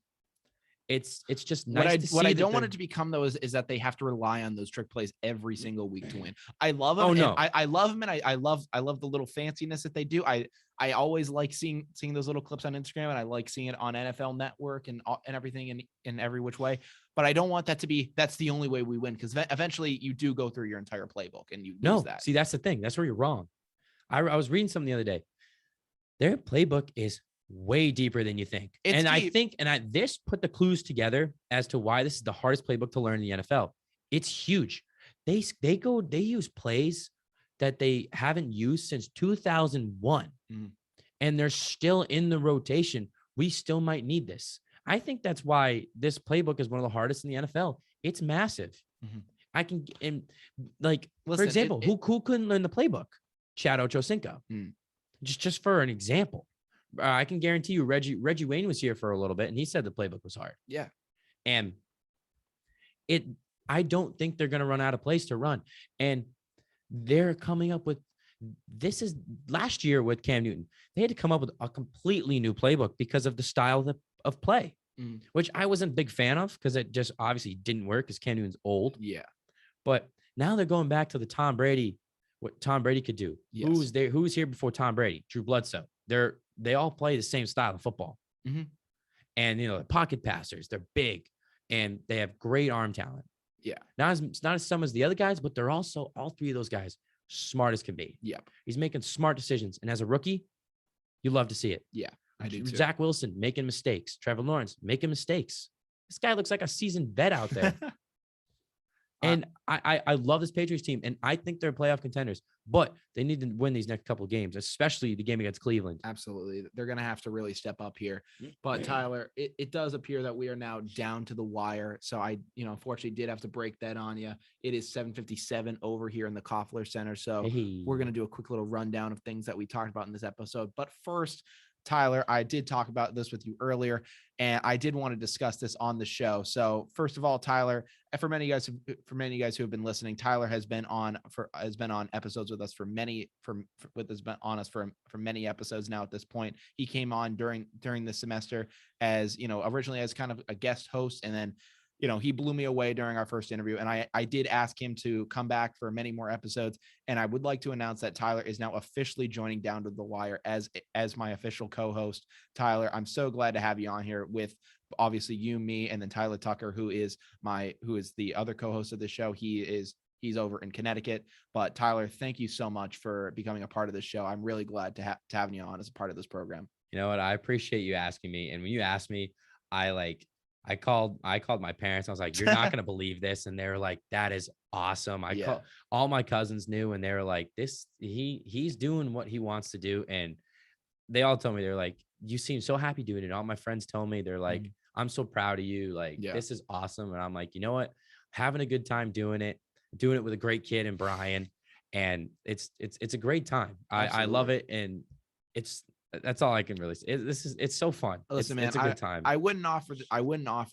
it's just nice to see what I that don't want they're- it to become though is that they have to rely on those trick plays every single week to win. I love them. Oh, no. I love them, and I love the little fanciness that they do. I always like seeing those little clips on Instagram, and I like seeing it on NFL Network and everything in every which way. But I don't want that to be that's the only way we win, because eventually you do go through your entire playbook and you lose that. See, that's the thing. That's where you're wrong. I was reading something the other day. Their playbook is way deeper than you think. It's deep. This put the clues together as to why this is the hardest playbook to learn in the NFL. It's huge. They use plays that they haven't used since 2001. Mhm. And they're still in the rotation. We still might need this. I think that's why this playbook is one of the hardest in the NFL. It's massive. Mhm. For example, who couldn't learn the playbook? Chad Ochocinco. Mm. Just for an example. I can guarantee you Reggie Wayne was here for a little bit and he said the playbook was hard. Yeah. And I don't think they're going to run out of plays to run. And they're coming up with, this is last year with Cam Newton. They had to come up with a completely new playbook because of the style of play, which I wasn't a big fan of because it just obviously didn't work because Cam Newton's old. Yeah. But now they're going back to the Tom Brady, what Tom Brady could do. Yes. Who was here before Tom Brady? Drew Bledsoe. They all play the same style of football. Mhm. And, they're pocket passers. They're big and they have great arm talent. Yeah. Not as some as the other guys, but they're also all three of those guys smart as can be. Yeah. He's making smart decisions. And as a rookie, you love to see it. Yeah. I do too. Zach Wilson making mistakes. Trevor Lawrence making mistakes. This guy looks like a seasoned vet out there. And I love this Patriots team, and I think they're playoff contenders, but they need to win these next couple of games, especially the game against Cleveland. Absolutely. They're going to have to really step up here. But Tyler, it does appear that we are now down to the wire. So I, unfortunately did have to break that on you. It is 7:57 over here in the Koffler Center. So we're going to do a quick little rundown of things that we talked about in this episode. But first, Tyler, I did talk about this with you earlier, and I did want to discuss this on the show. So first of all, Tyler, for many of you guys who have been listening, Tyler has been on episodes with us for many episodes now at this point. He came on during the semester as, originally as kind of a guest host, and then he blew me away during our first interview, and I did ask him to come back for many more episodes. And I would like to announce that Tyler is now officially joining Down to the Wire as my official co-host. Tyler, I'm so glad to have you on here with obviously you, me, and then Tyler Tucker, who is the other co-host of the show. He's over in Connecticut. But Tyler, thank you so much for becoming a part of the show. I'm really glad to having you on as a part of this program. You know what? I appreciate you asking me. And when you asked me, I called my parents. I was like, you're not going to believe this. And they were like, that is awesome. All my cousins knew, and they were like, he's doing what he wants to do. And they all told me, they're like, you seem so happy doing it. All my friends told me, they're like, I'm so proud of you. Like, this is awesome. And I'm like, you know what? Having a good time doing it with a great kid and Brian. And it's a great time. I love it. And that's all I can really say. It's so fun. Listen, it's a good time. I wouldn't offer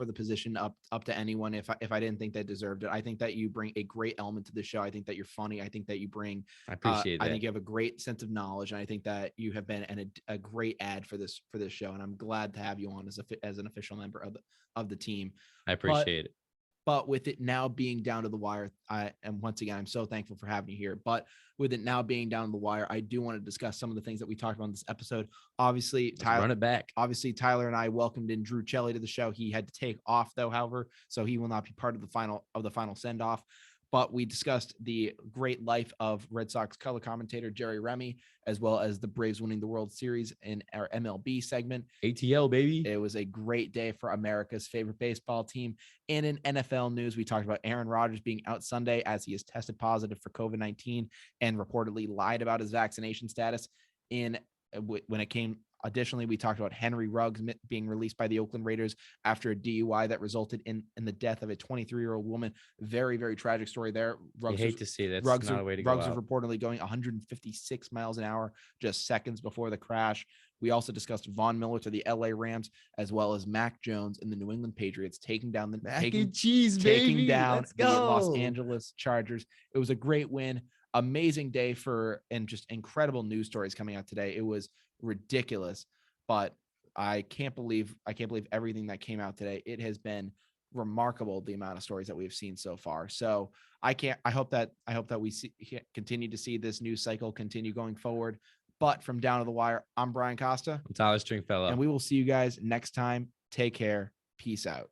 the position up to anyone if I didn't think they deserved it. I think that you bring a great element to the show. I think that you're funny. I think that you bring. I appreciate that. I think you have a great sense of knowledge, and I think that you have been a great ad for this show. And I'm glad to have you on as an official member of the team. I appreciate it. But with it now being down to the wire, and once again, I'm so thankful for having you here. But with it now being down to the wire, I do want to discuss some of the things that we talked about in this episode. Obviously, Run it back. Obviously, Tyler and I welcomed in Drew Celli to the show. He had to take off though, however, so he will not be part of the final send-off. But we discussed the great life of Red Sox color commentator Jerry Remy, as well as the Braves winning the World Series in our MLB segment. ATL, baby. It was a great day for America's favorite baseball team. And in NFL news, we talked about Aaron Rodgers being out Sunday as he has tested positive for COVID-19 and reportedly lied about his vaccination status. Additionally, we talked about Henry Ruggs being released by the Oakland Raiders after a DUI that resulted in the death of a 23-year-old woman. Very, very tragic story there. You hate to see that. Ruggs not a way to go Ruggs was out. reportedly going 156 miles an hour just seconds before the crash. We also discussed Von Miller to the LA Rams, as well as Mac Jones and the New England Patriots taking down the taking down the Los Angeles Chargers. It was a great win. Amazing day and just incredible news stories coming out today. It was ridiculous, but I can't believe everything that came out today. It has been remarkable, the amount of stories that we've seen so far. So I hope that we continue to see this news cycle continue going forward. But from Down to the Wire, I'm Brian Costa. I'm Tyler Stringfellow. And we will see you guys next time. Take care. Peace out.